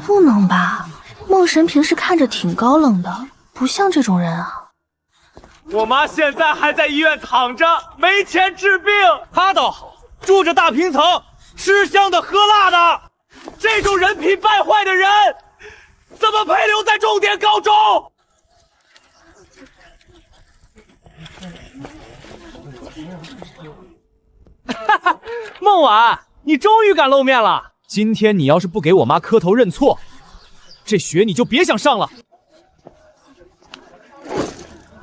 不能吧？孟神平时看着挺高冷的，不像这种人啊。我妈现在还在医院躺着，没钱治病。他倒好，住着大平层，吃香的喝辣的。这种人品败坏的人，怎么配留在重点高中？哈哈，孟晚，你终于敢露面了！今天你要是不给我妈磕头认错，这学你就别想上了。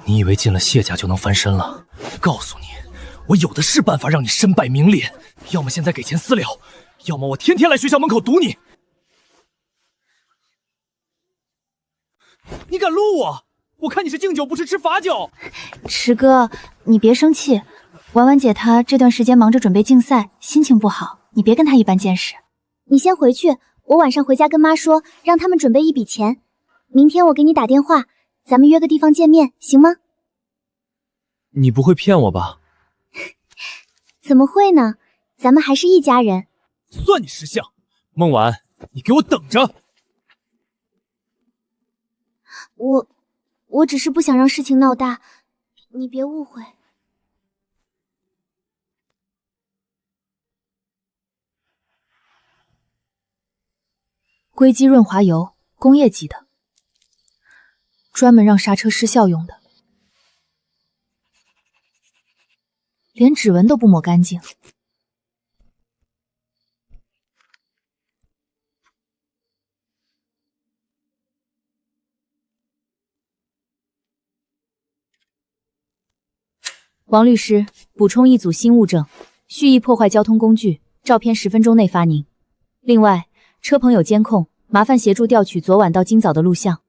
你以为进了谢家就能翻身了？告诉你，我有的是办法让你身败名裂。要么现在给钱私了，要么我天天来学校门口堵你。你敢撸我？我看你是敬酒不吃吃罚酒。池哥，你别生气。婉婉姐她这段时间忙着准备竞赛，心情不好，你别跟她一般见识。你先回去，我晚上回家跟妈说，让他们准备一笔钱。明天我给你打电话，咱们约个地方见面，行吗？你不会骗我吧？怎么会呢？咱们还是一家人。算你识相，孟晚，你给我等着！我只是不想让事情闹大，你别误会。硅基润滑油，工业级的，专门让刹车失效用的，连指纹都不抹干净。王律师，补充一组新物证：蓄意破坏交通工具，照片10分钟内发您。另外，车棚有监控，麻烦协助调取昨晚到今早的录像。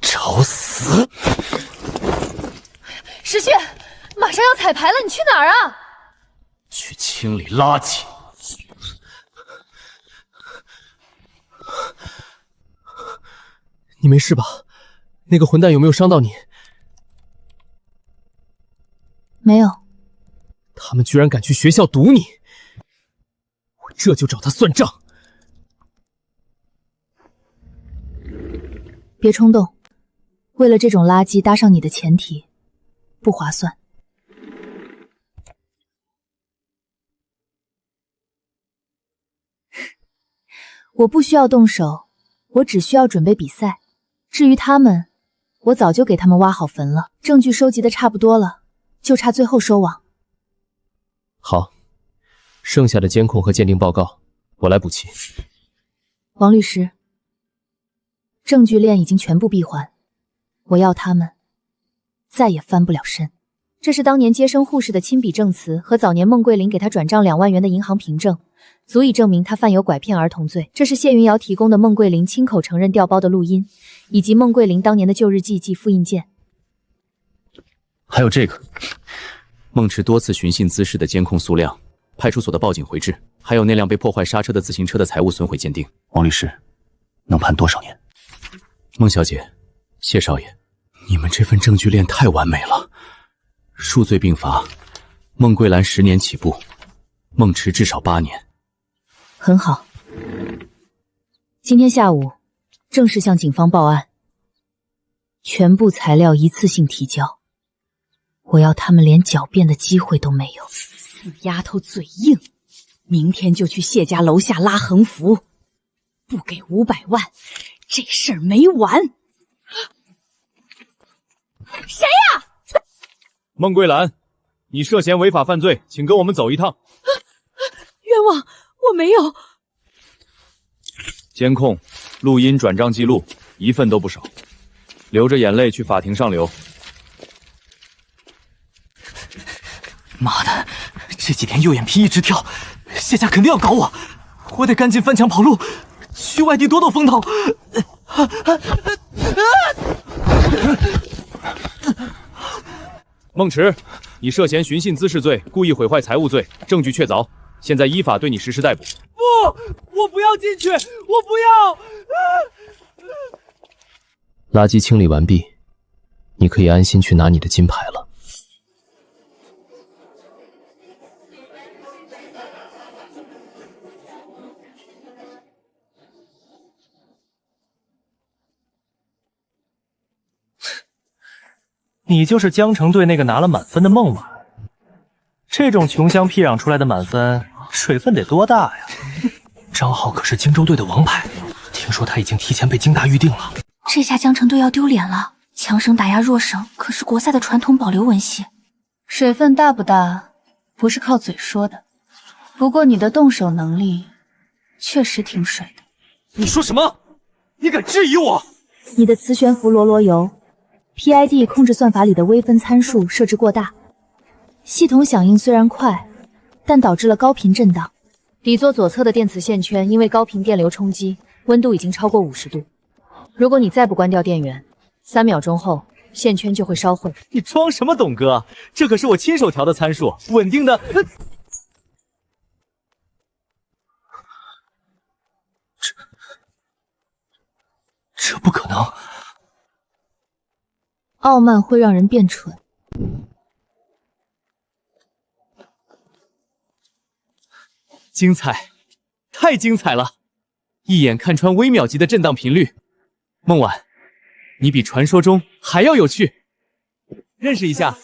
找死！石旭，马上要彩排了，你去哪儿啊？去清理垃圾。你没事吧？那个混蛋有没有伤到你？没有。他们居然敢去学校堵你，我这就找他算账。别冲动，为了这种垃圾搭上你的前提，不划算。我不需要动手，我只需要准备比赛。至于他们，我早就给他们挖好坟了。证据收集的差不多了，就差最后收网。好，剩下的监控和鉴定报告我来补齐。王律师，证据链已经全部闭环，我要他们再也翻不了身。这是当年接生护士的亲笔证词和早年孟桂林给他转账2万元的银行凭证，足以证明他犯有拐骗儿童罪。这是谢云瑶提供的孟桂林亲口承认调包的录音，以及孟桂林当年的旧日记及复印件。还有这个，孟池多次寻衅滋事的监控素量，派出所的报警回执，还有那辆被破坏刹车的自行车的财务损毁鉴定。王律师，能判多少年？孟小姐，谢少爷，你们这份证据链太完美了，数罪并罚，孟桂兰10年起步，孟池至少8年。很好，今天下午正式向警方报案，全部材料一次性提交。我要他们连狡辩的机会都没有。死丫头嘴硬，明天就去谢家楼下拉横幅，不给500万，这事儿没完。谁呀？孟桂兰，你涉嫌违法犯罪，请跟我们走一趟。冤枉，我没有。监控、录音、转账记录一份都不少，流着眼泪去法庭上留。妈的，这几天右眼皮一直跳，谢家肯定要搞我，我得赶紧翻墙跑路，去外地躲躲风头。孟池，你涉嫌寻衅滋事罪、故意毁坏财物罪，证据确凿，现在依法对你实施逮捕。不，我不要进去，我不要。垃圾清理完毕，你可以安心去拿你的金牌了。你就是江城队那个拿了满分的孟晚，这种穷乡僻壤出来的满分，水分得多大呀？张浩可是荆州队的王牌，听说他已经提前被京大预定了。这下江城队要丢脸了，强省打压弱省可是国赛的传统保留文系。水分大不大，不是靠嘴说的。不过你的动手能力确实挺水的。你说什么？你敢质疑我？你的磁悬浮罗罗油 PID 控制算法里的微分参数设置过大，系统响应虽然快，但导致了高频震荡。底座左侧的电磁线圈因为高频电流冲击，温度已经超过50度。如果你再不关掉电源，3秒钟后线圈就会烧毁。你装什么董哥？这可是我亲手调的参数，稳定的。这不可能。傲慢会让人变蠢。精彩，太精彩了！一眼看穿微秒级的震荡频率。孟晚，你比传说中还要有趣。认识一下，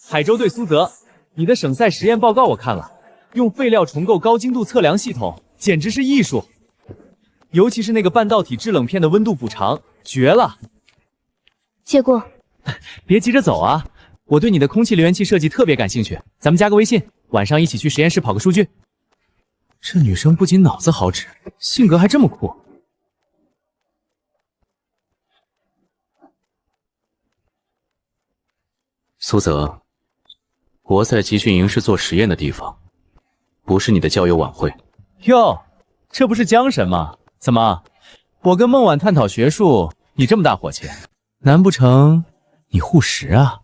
海州队苏泽，你的省赛实验报告我看了，用废料重构高精度测量系统，简直是艺术。尤其是那个半导体制冷片的温度补偿，绝了！借过。别急着走啊，我对你的空气留言器设计特别感兴趣，咱们加个微信，晚上一起去实验室跑个数据。这女生不仅脑子好使，性格还这么酷。苏泽，国赛集训营是做实验的地方，不是你的交友晚会。哟，这不是江神吗？怎么，我跟孟晚探讨学术，你这么大火气？难不成你护食啊？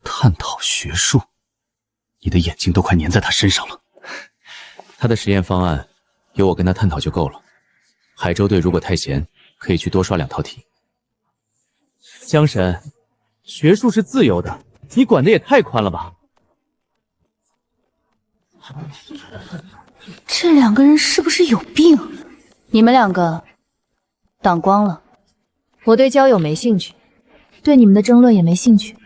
探讨学术，你的眼睛都快粘在他身上了。他的实验方案由我跟他探讨就够了。海州队如果太闲，可以去多刷2套题。江神，学术是自由的，你管得也太宽了吧？这两个人是不是有病？你们两个挡光了。我对交友没兴趣，对你们的争论也没兴趣。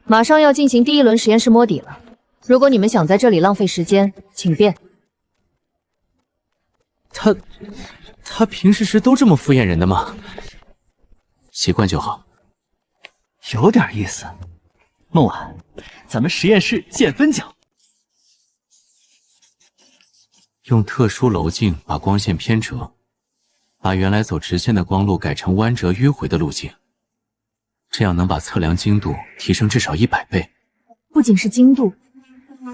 马上要进行第1轮实验室摸底了，如果你们想在这里浪费时间，请便。他平时是都这么敷衍人的吗？习惯就好。有点意思。孟晚，咱们实验室见分晓。用特殊楼镜把光线偏折，把原来走直线的光路改成弯折迂回的路径，这样能把测量精度提升至少100倍。不仅是精度，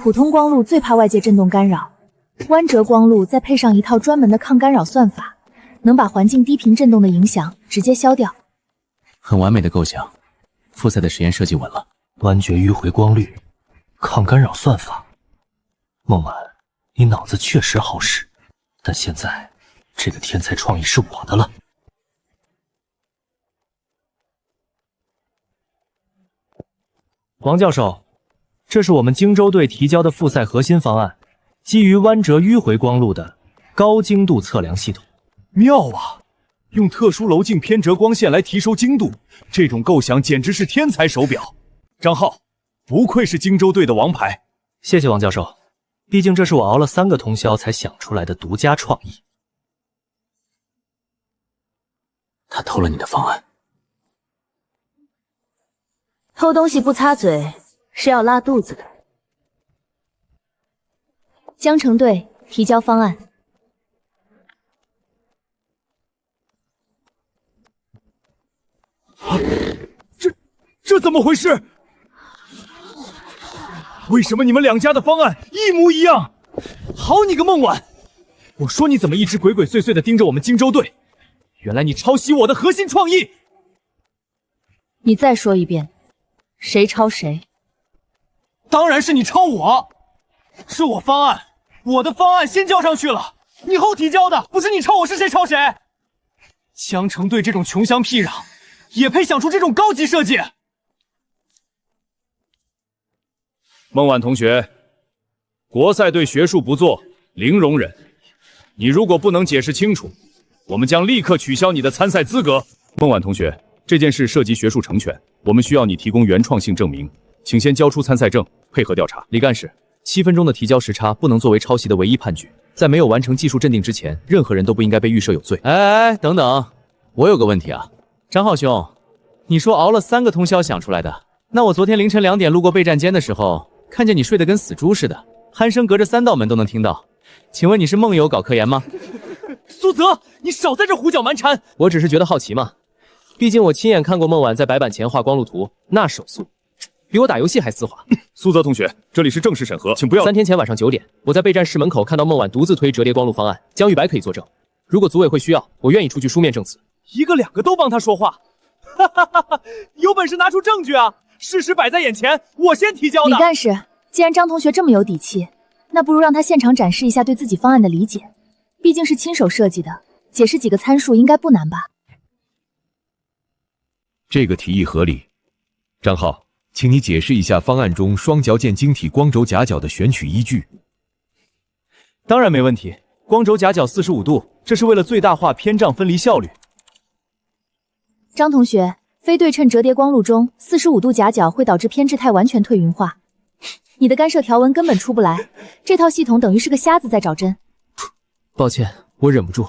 普通光路最怕外界振动干扰，弯折光路再配上一套专门的抗干扰算法，能把环境低频振动的影响直接消掉。很完美的构想，复赛的实验设计稳了。弯折迂回光率，抗干扰算法。孟晚，你脑子确实好使，但现在这个天才创意是我的了。王教授，这是我们荆州队提交的复赛核心方案，基于弯折迂回光路的高精度测量系统。妙啊！用特殊楼镜偏折光线来提收精度，这种构想简直是天才手表。张浩，不愧是荆州队的王牌。谢谢王教授，毕竟这是我熬了3个通宵才想出来的独家创意。他偷了你的方案。偷东西不擦嘴是要拉肚子的。江城队提交方案。这怎么回事？为什么你们2家的方案一模一样？好你个孟晚！我说你怎么一直鬼鬼祟祟地盯着我们荆州队？原来你抄袭我的核心创意！你再说一遍，谁抄谁？当然是你抄我，是我方案，我的方案先交上去了，你后提交的，不是你抄我是谁抄谁？江城队这种穷乡僻壤，也配想出这种高级设计？孟晚同学，国赛对学术不做，零容忍。你如果不能解释清楚，我们将立刻取消你的参赛资格。孟晚同学，这件事涉及学术成全，我们需要你提供原创性证明，请先交出参赛证，配合调查。李干事，7分钟的提交时差不能作为抄袭的唯一判据，在没有完成技术镇定之前，任何人都不应该被预设有罪。哎，等等，我有个问题啊，张浩兄，你说熬了3个通宵想出来的，那我昨天凌晨2点路过备战间的时候，看见你睡得跟死猪似的，鼾声隔着3道门都能听到，请问你是梦游搞科研吗？苏泽，你少在这胡搅蛮缠！我只是觉得好奇嘛，毕竟我亲眼看过孟晚在白板前画光路图，那手速比我打游戏还丝滑。苏泽同学，这里是正式审核，请不要。3天前晚上9点，我在备战室门口看到孟晚独自推折叠光路方案，江玉白可以作证。如果组委会需要，我愿意出具书面证词。1个2个都帮他说话，哈哈哈哈！有本事拿出证据啊！事实摆在眼前，我先提交的。李干事，既然张同学这么有底气，那不如让他现场展示一下对自己方案的理解。毕竟是亲手设计的，解释几个参数应该不难吧？这个提议合理。张浩，请你解释一下方案中双轴件晶体光轴夹角的选取依据。当然没问题，光轴夹角45度，这是为了最大化偏障分离效率。张同学，非对称折叠光路中45度夹角会导致偏置态完全退匀化，你的干涉条纹根本出不来，这套系统等于是个瞎子在找针。抱歉，我忍不住，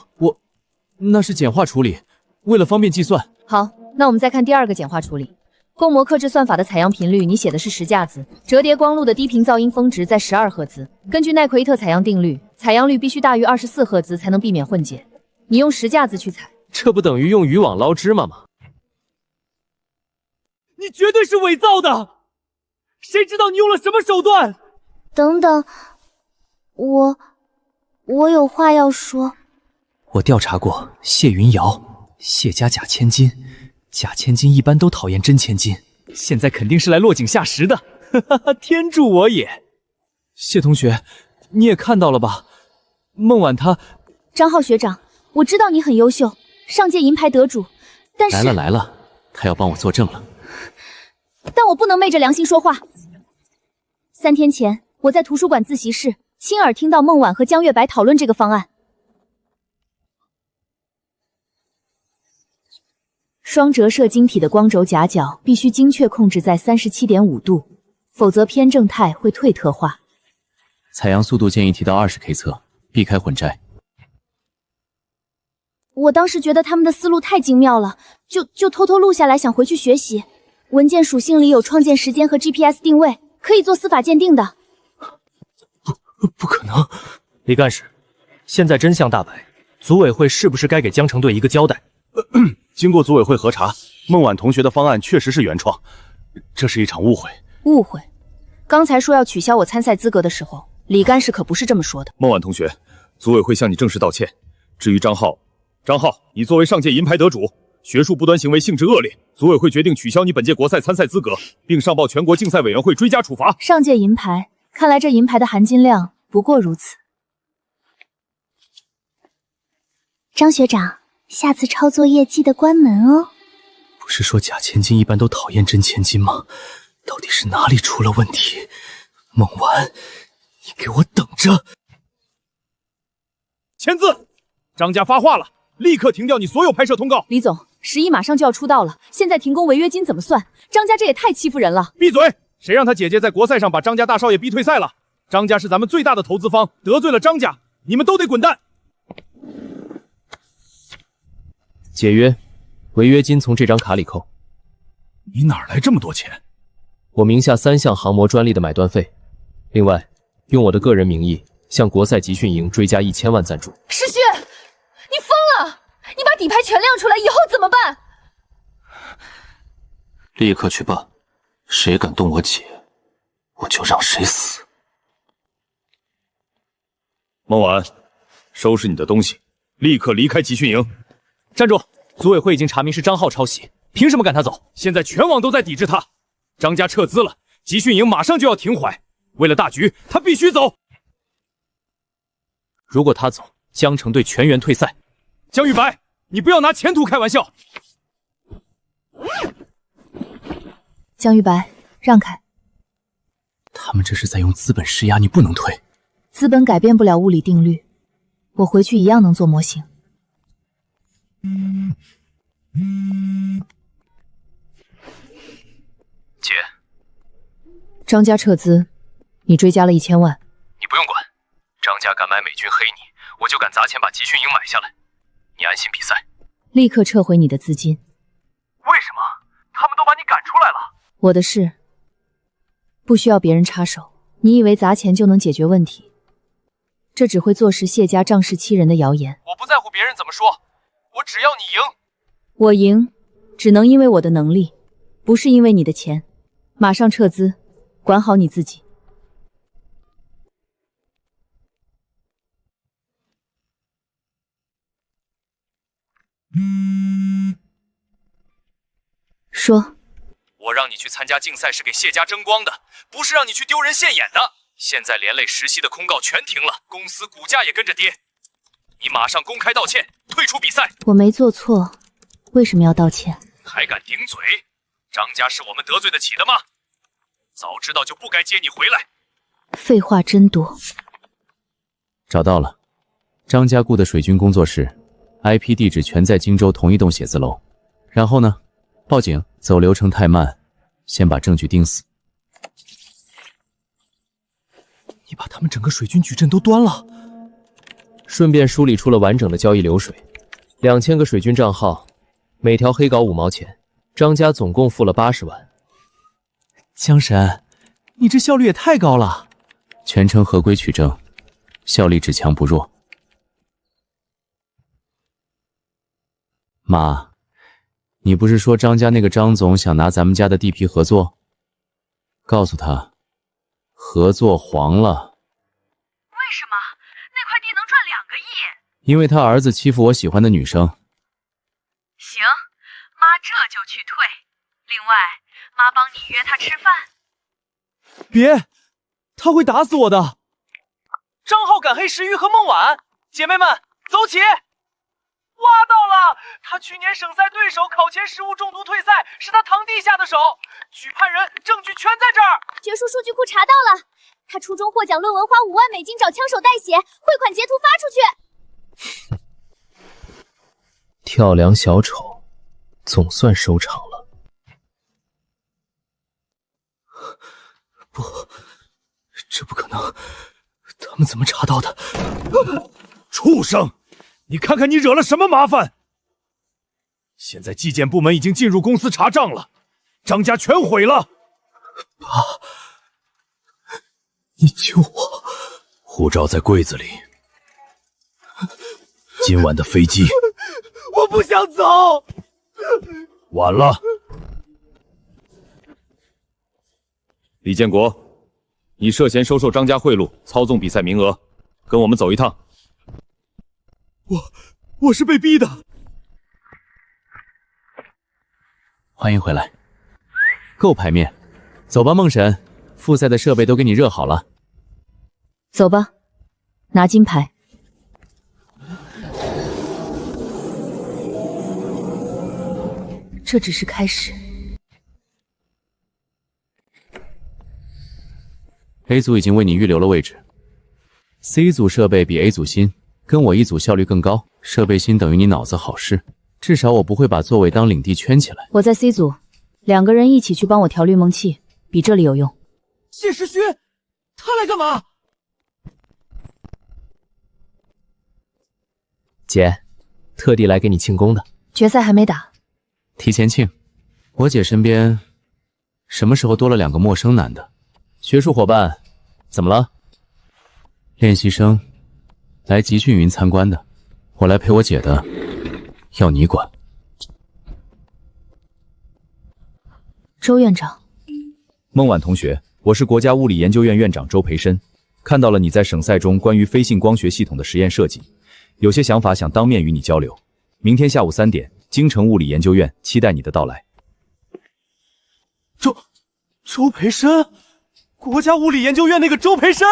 那是简化处理，为了方便计算。好，那我们再看第2个简化处理。共模克制算法的采样频率，你写的是10架子，折叠光路的低频噪音峰值在12赫兹。根据奈奎特采样定律，采样率必须大于24赫兹才能避免混解。你用10架子去采，这不等于用渔网捞芝麻吗？你绝对是伪造的！谁知道你用了什么手段？等等，我有话要说。我调查过谢云瑶，谢家假千金，假千金一般都讨厌真千金，现在肯定是来落井下石的。哈哈哈，天助我也！谢同学，你也看到了吧？孟晚她……张浩学长，我知道你很优秀，上届银牌得主，但是来了，他要帮我作证了。但我不能昧着良心说话。3天前，我在图书馆自习室亲耳听到孟晚和江月白讨论这个方案。双折射晶体的光轴夹角必须精确控制在37.5度，否则偏正态会退特化。采样速度建议提到20K 侧，避开混摘。我当时觉得他们的思路太精妙了，就偷偷录下来，想回去学习。文件属性里有创建时间和 GPS 定位，可以做司法鉴定的。不可能！李干事，现在真相大白，组委会是不是该给江城队一个交代？经过组委会核查，孟晚同学的方案确实是原创，这是一场误会。误会？刚才说要取消我参赛资格的时候，李干事可不是这么说的。孟晚同学，组委会向你正式道歉。至于张浩，你作为上届银牌得主，学术不端行为性质恶劣，组委会决定取消你本届国赛参赛资格，并上报全国竞赛委员会追加处罚。上届银牌，看来这银牌的含金量不过如此。张学长，下次抄作业记得关门哦。不是说假千金一般都讨厌真千金吗？到底是哪里出了问题？孟晚，你给我等着！签字！张家发话了，立刻停掉你所有拍摄通告。李总，11马上就要出道了，现在停工违约金怎么算？张家这也太欺负人了！闭嘴！谁让他姐姐在国赛上把张家大少爷逼退赛了？张家是咱们最大的投资方，得罪了张家，你们都得滚蛋！解约，违约金从这张卡里扣。你哪来这么多钱？我名下3项航模专利的买断费，另外用我的个人名义向国赛集训营追加1000万赞助。师旭，你疯了！你把底牌全亮出来，以后怎么办？立刻去办！谁敢动我姐，我就让谁死！孟晚，收拾你的东西，立刻离开集训营。站住！组委会已经查明是张浩抄袭，凭什么赶他走？现在全网都在抵制他。张家撤资了，集训营马上就要停怀。为了大局，他必须走。如果他走，江城队全员退赛。江玉白，你不要拿前途开玩笑。江玉白，让开！他们这是在用资本施压，你不能退。资本改变不了物理定律，我回去一样能做模型。姐，张家撤资，你追加了1000万。你不用管，张家敢买美军黑你，我就敢砸钱把集训营买下来。你安心比赛，立刻撤回你的资金。为什么？他们都把你赶出来了。我的事不需要别人插手。你以为砸钱就能解决问题？这只会坐实谢家仗势欺人的谣言。我不在乎别人怎么说，我只要你赢。我赢，只能因为我的能力，不是因为你的钱。马上撤资，管好你自己。说，我让你去参加竞赛是给谢家争光的，不是让你去丢人现眼的。现在连累实习的空告全停了，公司股价也跟着跌。你马上公开道歉，退出比赛。我没做错，为什么要道歉？还敢顶嘴？张家是我们得罪得起的吗？早知道就不该接你回来。废话真多。找到了，张家雇的水军工作室 ，IP 地址全在荆州同一栋写字楼。然后呢？报警，走流程太慢，先把证据钉死。你把他们整个水军矩阵都端了，顺便梳理出了完整的交易流水。2000个水军账号，每条黑稿5毛钱，张家总共付了80万。江神，你这效率也太高了。全程合规取证，效力只强不弱。妈，你不是说张家那个张总想拿咱们家的地皮合作？告诉他，合作黄了。为什么？那块地能赚2个亿？因为他儿子欺负我喜欢的女生。行，妈这就去退。另外，妈帮你约他吃饭。别，他会打死我的。张浩赶黑石玉和孟晚，姐妹们，走起！挖到了，他去年省赛对手考前食物中毒退赛，是他堂弟下的手。举判人，证据全在这儿。学术数据库查到了，他初中获奖论文花5万美金找枪手代写，汇款截图发出去。跳梁小丑，总算收场了。不，这不可能！他们怎么查到的？畜生！你看看你惹了什么麻烦！现在纪检部门已经进入公司查账了，张家全毁了。爸，你救我！护照在柜子里。今晚的飞机，我不想走。晚了。李建国，你涉嫌收受张家贿赂，操纵比赛名额，跟我们走一趟。我是被逼的。欢迎回来，够牌面。走吧，孟神，复赛的设备都给你热好了。走吧，拿金牌。这只是开始。A 组已经为你预留了位置。C 组设备比 A 组新，跟我一组效率更高。设备新等于你脑子好使，至少我不会把座位当领地圈起来。我在 C 组，2个人一起去帮我调滤梦器，比这里有用。谢时勋，他来干嘛？姐，特地来给你庆功的。决赛还没打，提前庆。我姐身边什么时候多了2个陌生男的？学术伙伴，怎么了？练习生，来集训营参观的，我来陪我姐的，要你管。周院长，孟晚同学，我是国家物理研究院院长周培深，看到了你在省赛中关于非信光学系统的实验设计，有些想法想当面与你交流。明天下午3点，京城物理研究院期待你的到来。周培深，国家物理研究院那个周培深。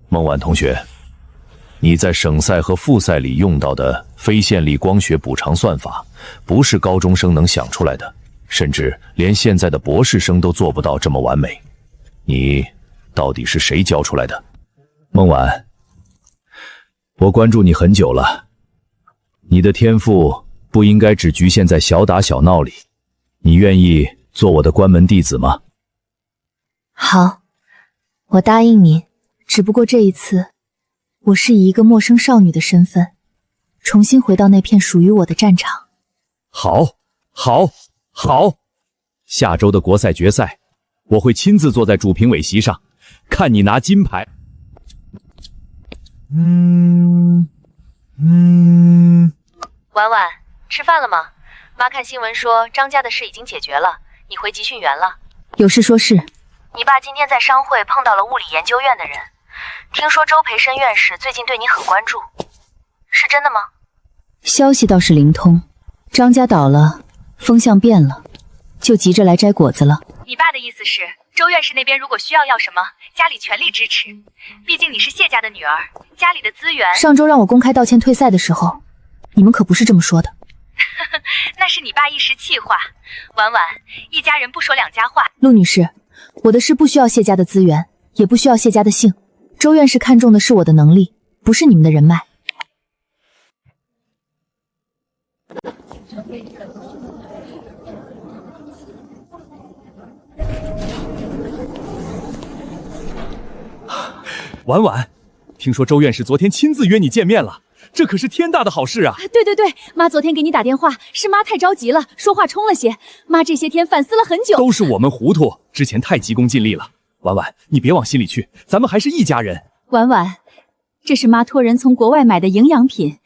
孟晚同学，你在省赛和复赛里用到的非线力光学补偿算法，不是高中生能想出来的，甚至连现在的博士生都做不到这么完美。你到底是谁教出来的？孟晚，我关注你很久了，你的天赋不应该只局限在小打小闹里，你愿意做我的关门弟子吗？好，我答应你。只不过这一次，我是以一个陌生少女的身份，重新回到那片属于我的战场。好，下周的国赛决赛，我会亲自坐在主评委席上，看你拿金牌。婉婉，吃饭了吗？妈看新闻说张家的事已经解决了，你回集训园了。有事说事。你爸今天在商会碰到了物理研究院的人，听说周培深院士最近对你很关注，是真的吗？消息倒是灵通，张家倒了，风向变了，就急着来摘果子了。你爸的意思是，周院士那边如果需要什么，家里全力支持。毕竟你是谢家的女儿，家里的资源……上周让我公开道歉退赛的时候，你们可不是这么说的。那是你爸一时气话。婉婉，一家人不说两家话。陆女士，我的事不需要谢家的资源，也不需要谢家的姓。周院士看重的是我的能力，不是你们的人脉。婉婉，听说周院士昨天亲自约你见面了，这可是天大的好事啊！对对对，妈昨天给你打电话，是妈太着急了，说话冲了些。妈这些天反思了很久，都是我们糊涂，之前太急功近利了。婉婉，你别往心里去，咱们还是一家人。婉婉，这是妈托人从国外买的营养品，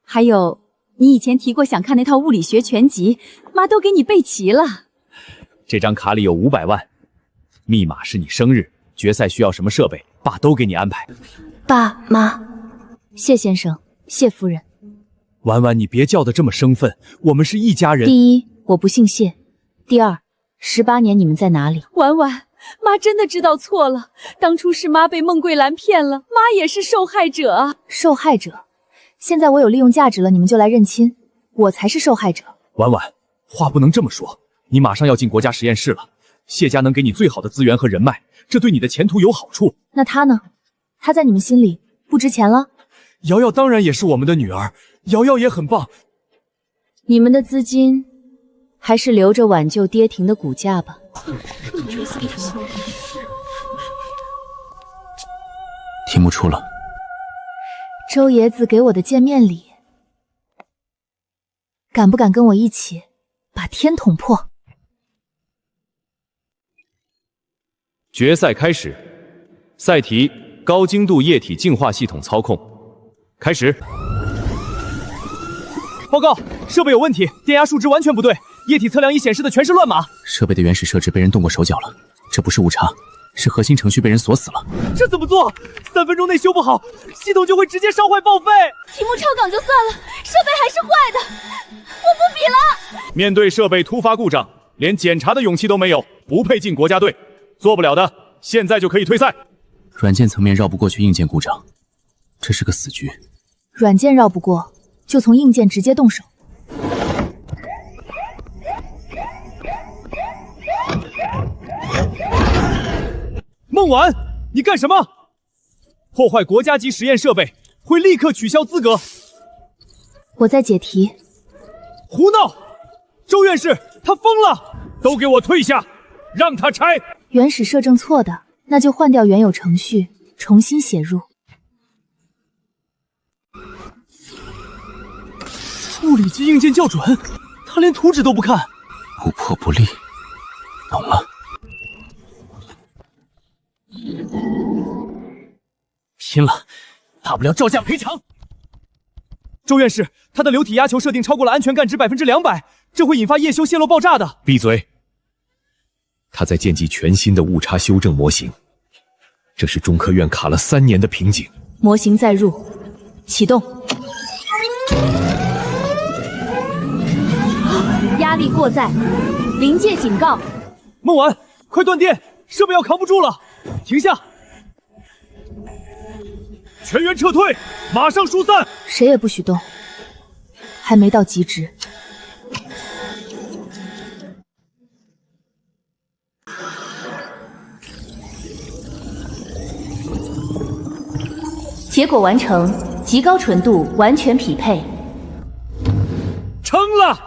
还有你以前提过想看那套物理学全集，妈都给你备齐了。这张卡里有500万，密码是你生日，决赛需要什么设备，爸都给你安排。爸妈，谢先生，谢夫人。婉婉，你别叫得这么生分，我们是一家人。第一，我不姓谢；第二，18年你们在哪里？婉婉，妈真的知道错了，当初是妈被孟桂兰骗了，妈也是受害者啊！受害者？现在我有利用价值了，你们就来认亲，我才是受害者。婉婉，话不能这么说，你马上要进国家实验室了，谢家能给你最好的资源和人脉，这对你的前途有好处。那他呢？他在你们心里不值钱了？瑶瑶当然也是我们的女儿，瑶瑶也很棒。你们的资金还是留着挽救跌停的股价吧。听不出了。周爷子给我的见面礼，敢不敢跟我一起把天捅破？决赛开始，赛题：高精度液体净化系统操控。开始。报告，设备有问题，电压数值完全不对，液体测量仪显示的全是乱码。设备的原始设置被人动过手脚了，这不是误差，是核心程序被人锁死了。这怎么做？3分钟内修不好，系统就会直接烧坏报废。题目超纲就算了，设备还是坏的，我不比了。面对设备突发故障，连检查的勇气都没有，不配进国家队。做不了的，现在就可以退赛。软件层面绕不过去硬件故障，这是个死局。软件绕不过，就从硬件直接动手。孟晚，你干什么？破坏国家级实验设备，会立刻取消资格。我在解题。胡闹！周院士，他疯了！都给我退下，让他拆。原始设正错的，那就换掉原有程序，重新写入。物理级硬件校准，他连图纸都不看。不破不立，懂了。拼了，大不了照价赔偿。周院士，他的流体压球设定超过了安全干值200%，这会引发液修泄漏爆炸的。闭嘴！他在建基全新的误差修正模型，这是中科院卡了3年的瓶颈。模型载入，启动。压力过载，临界警告。孟晚，快断电，设备要扛不住了，停下！全员撤退，马上疏散！谁也不许动，还没到极值。结果完成，极高纯度，完全匹配。成了，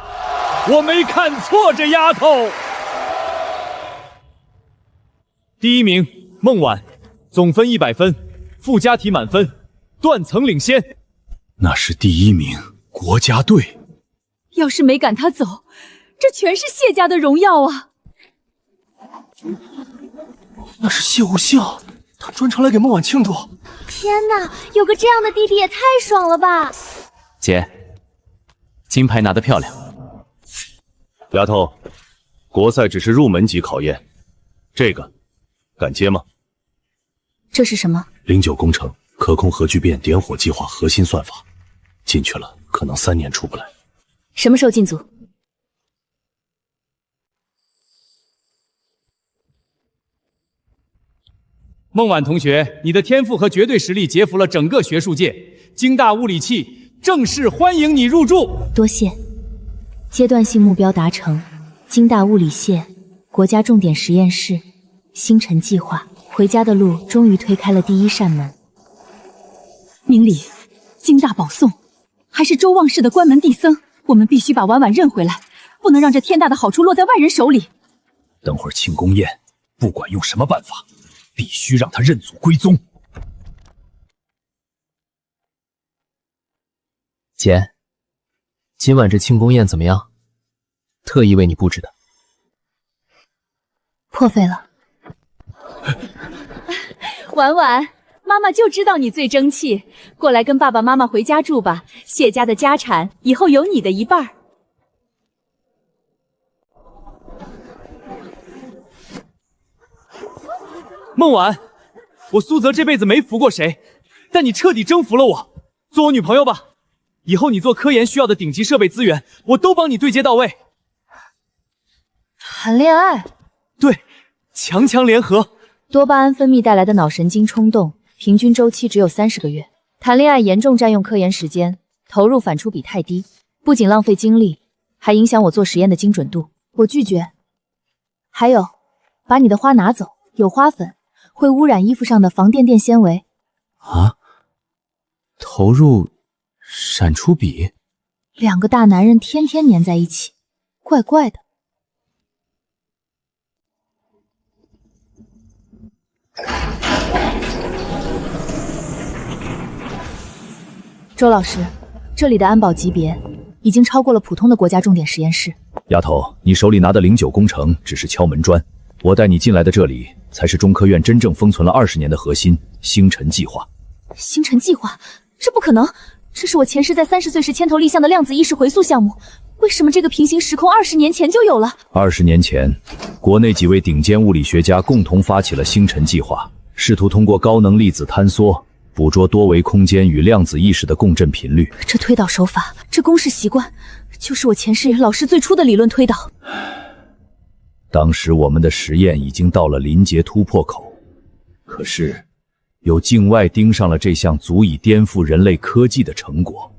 我没看错这丫头。第1名孟晚，总分100分，附加题满分，断层领先。那是第1名，国家队。要是没赶他走，这全是谢家的荣耀啊！那是谢无孝，他专程来给孟晚庆祝。天哪，有个这样的弟弟也太爽了吧！姐，金牌拿得漂亮。丫头，国赛只是入门级考验，这个敢接吗？这是什么？09工程可控核聚变点火计划核心算法，进去了可能3年出不来。什么时候进组？孟晚同学，你的天赋和绝对实力劫服了整个学术界，京大物理系正式欢迎你入驻。多谢。阶段性目标达成，京大物理系国家重点实验室星辰计划，回家的路终于推开了第1扇门。明理，京大保送，还是周望氏的关门弟僧，我们必须把婉婉认回来，不能让这天大的好处落在外人手里。等会儿庆功宴，不管用什么办法，必须让他认祖归宗。姐，今晚这庆功宴怎么样？特意为你布置的。破费了。婉婉，妈妈就知道你最争气，过来跟爸爸妈妈回家住吧。谢家的家产以后有你的一半。孟晚，我苏泽这辈子没服过谁，但你彻底征服了我，做我女朋友吧。以后你做科研需要的顶级设备资源，我都帮你对接到位。谈恋爱？对，强强联合。多巴胺分泌带来的脑神经冲动，平均周期只有30个月。谈恋爱严重占用科研时间，投入反出比太低，不仅浪费精力，还影响我做实验的精准度。我拒绝。还有，把你的花拿走，有花粉，会污染衣服上的防电电纤维。啊？投入闪出比？2个大男人天天黏在一起，怪怪的。周老师，这里的安保级别已经超过了普通的国家重点实验室。丫头，你手里拿的09工程只是敲门砖，我带你进来的这里才是中科院真正封存了20年的核心星辰计划。星辰计划？这不可能！这是我前世在30岁时牵头立项的量子意识回溯项目，为什么这个平行时空20年前就有了？20年前，国内几位顶尖物理学家共同发起了星辰计划，试图通过高能粒子坍缩捕捉多维空间与量子意识的共振频率。这推导手法，这公式习惯，就是我前世老师最初的理论推导。当时我们的实验已经到了临界突破口，可是有境外盯上了这项足以颠覆人类科技的成果。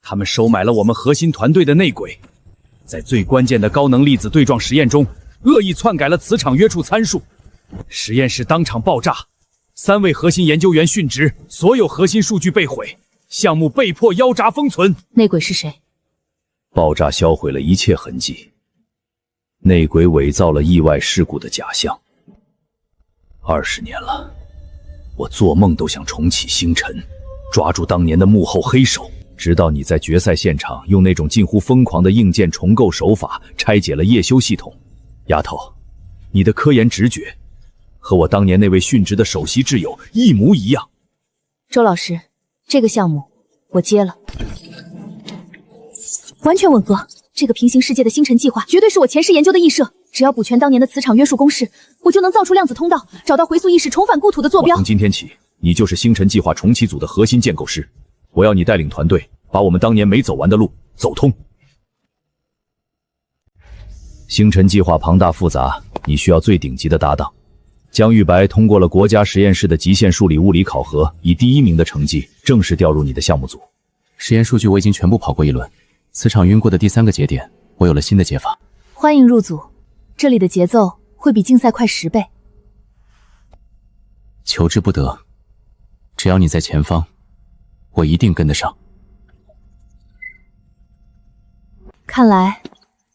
他们收买了我们核心团队的内鬼，在最关键的高能粒子对撞实验中恶意篡改了磁场约束参数，实验室当场爆炸，3位核心研究员殉职，所有核心数据被毁，项目被迫腰闸封存。内鬼是谁？爆炸销毁了一切痕迹，内鬼伪造了意外事故的假象。20年了，我做梦都想重启星辰，抓住当年的幕后黑手。直到你在决赛现场用那种近乎疯狂的硬件重构手法拆解了叶修系统。丫头，你的科研直觉和我当年那位殉职的首席挚友一模一样。周老师，这个项目我接了，完全吻合。这个平行世界的星辰计划绝对是我前世研究的异设，只要补全当年的磁场约束公式，我就能造出量子通道，找到回溯意识重返故土的坐标。从今天起，你就是星辰计划重启组的核心建构师，我要你带领团队把我们当年没走完的路走通。星辰计划庞大复杂，你需要最顶级的搭档。江玉白通过了国家实验室的极限数理物理考核，以第1名的成绩正式调入你的项目组。实验数据我已经全部跑过一轮，磁场晕过的第3个节点，我有了新的解法。欢迎入组，这里的节奏会比竞赛快10倍。求之不得，只要你在前方，我一定跟得上。看来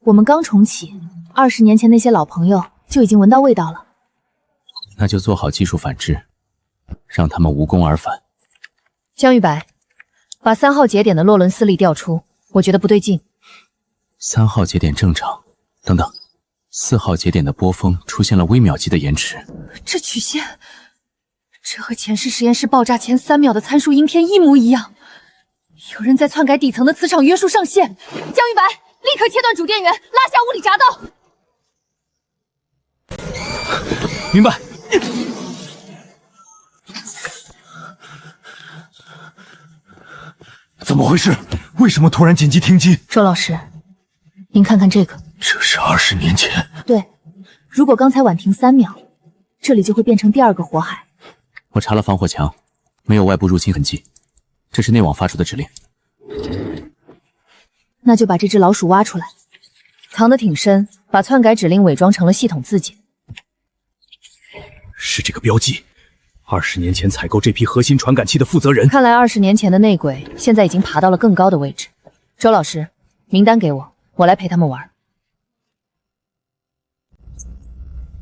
我们刚重启，20年前那些老朋友就已经闻到味道了。那就做好技术反制，让他们无功而返。江玉白，把3号节点的洛伦斯力调出，我觉得不对劲。3号节点正常，等等，4号节点的波峰出现了微秒级的延迟。这曲线，这和前世实验室爆炸前3秒的参数音片一模一样。有人在篡改底层的磁场约束上限。江玉白，立刻切断主电源，拉下物理闸道。明白。怎么回事？为什么突然紧急停机？周老师，您看看这个。这是20年前。对，如果刚才晚停3秒，这里就会变成第2个火海。我查了防火墙，没有外部入侵痕迹，这是内网发出的指令。那就把这只老鼠挖出来，藏得挺深，把篡改指令伪装成了系统自检。是这个标记，20年前采购这批核心传感器的负责人。看来20年前的内鬼现在已经爬到了更高的位置。周老师，名单给我，我来陪他们玩。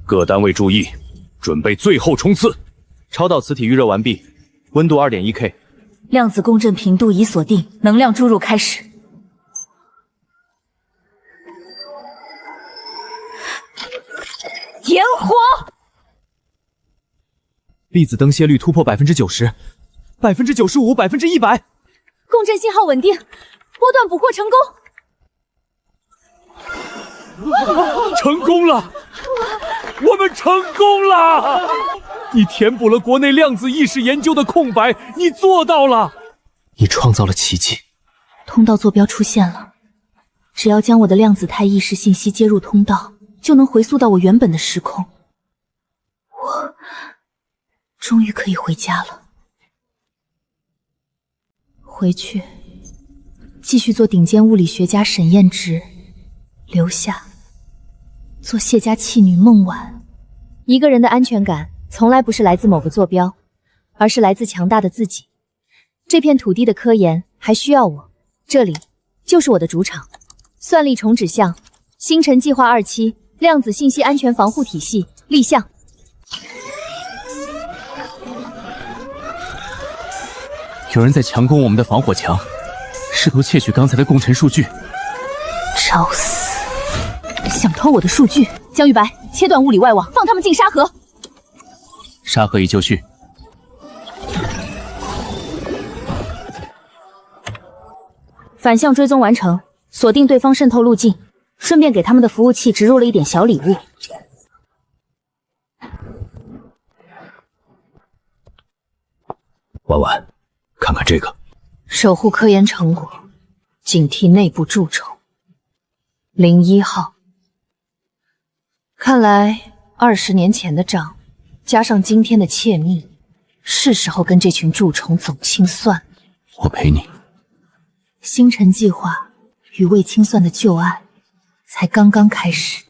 各单位注意，准备最后冲刺。超导磁体预热完毕，温度 2.1K， 量子共振频度已锁定，能量注入开始。点火！粒子灯泄率突破90%、95%、100%。共振信号稳定，波段捕获成功。成功了！我们成功了！你填补了国内量子意识研究的空白，你做到了！你创造了奇迹。通道坐标出现了，只要将我的量子态意识信息接入通道，就能回溯到我原本的时空。我终于可以回家了。回去，继续做顶尖物理学家沈燕直，留下做谢家弃女孟婉。一个人的安全感从来不是来自某个坐标，而是来自强大的自己。这片土地的科研还需要我，这里就是我的主场。算力重指向，星辰计划2期，量子信息安全防护体系立项。有人在强攻我们的防火墙，试图窃取刚才的共振数据。找死！想偷我的数据？江玉白，切断物理外网，放他们进沙河。沙河已就绪。反向追踪完成，锁定对方渗透路径，顺便给他们的服务器植入了一点小礼物。婉婉，看看这个，守护科研成果，警惕内部蛀虫。01号，看来20年前的账，加上今天的窃密，是时候跟这群蛀虫总清算。我陪你。星辰计划与魏清算的旧案才刚刚开始。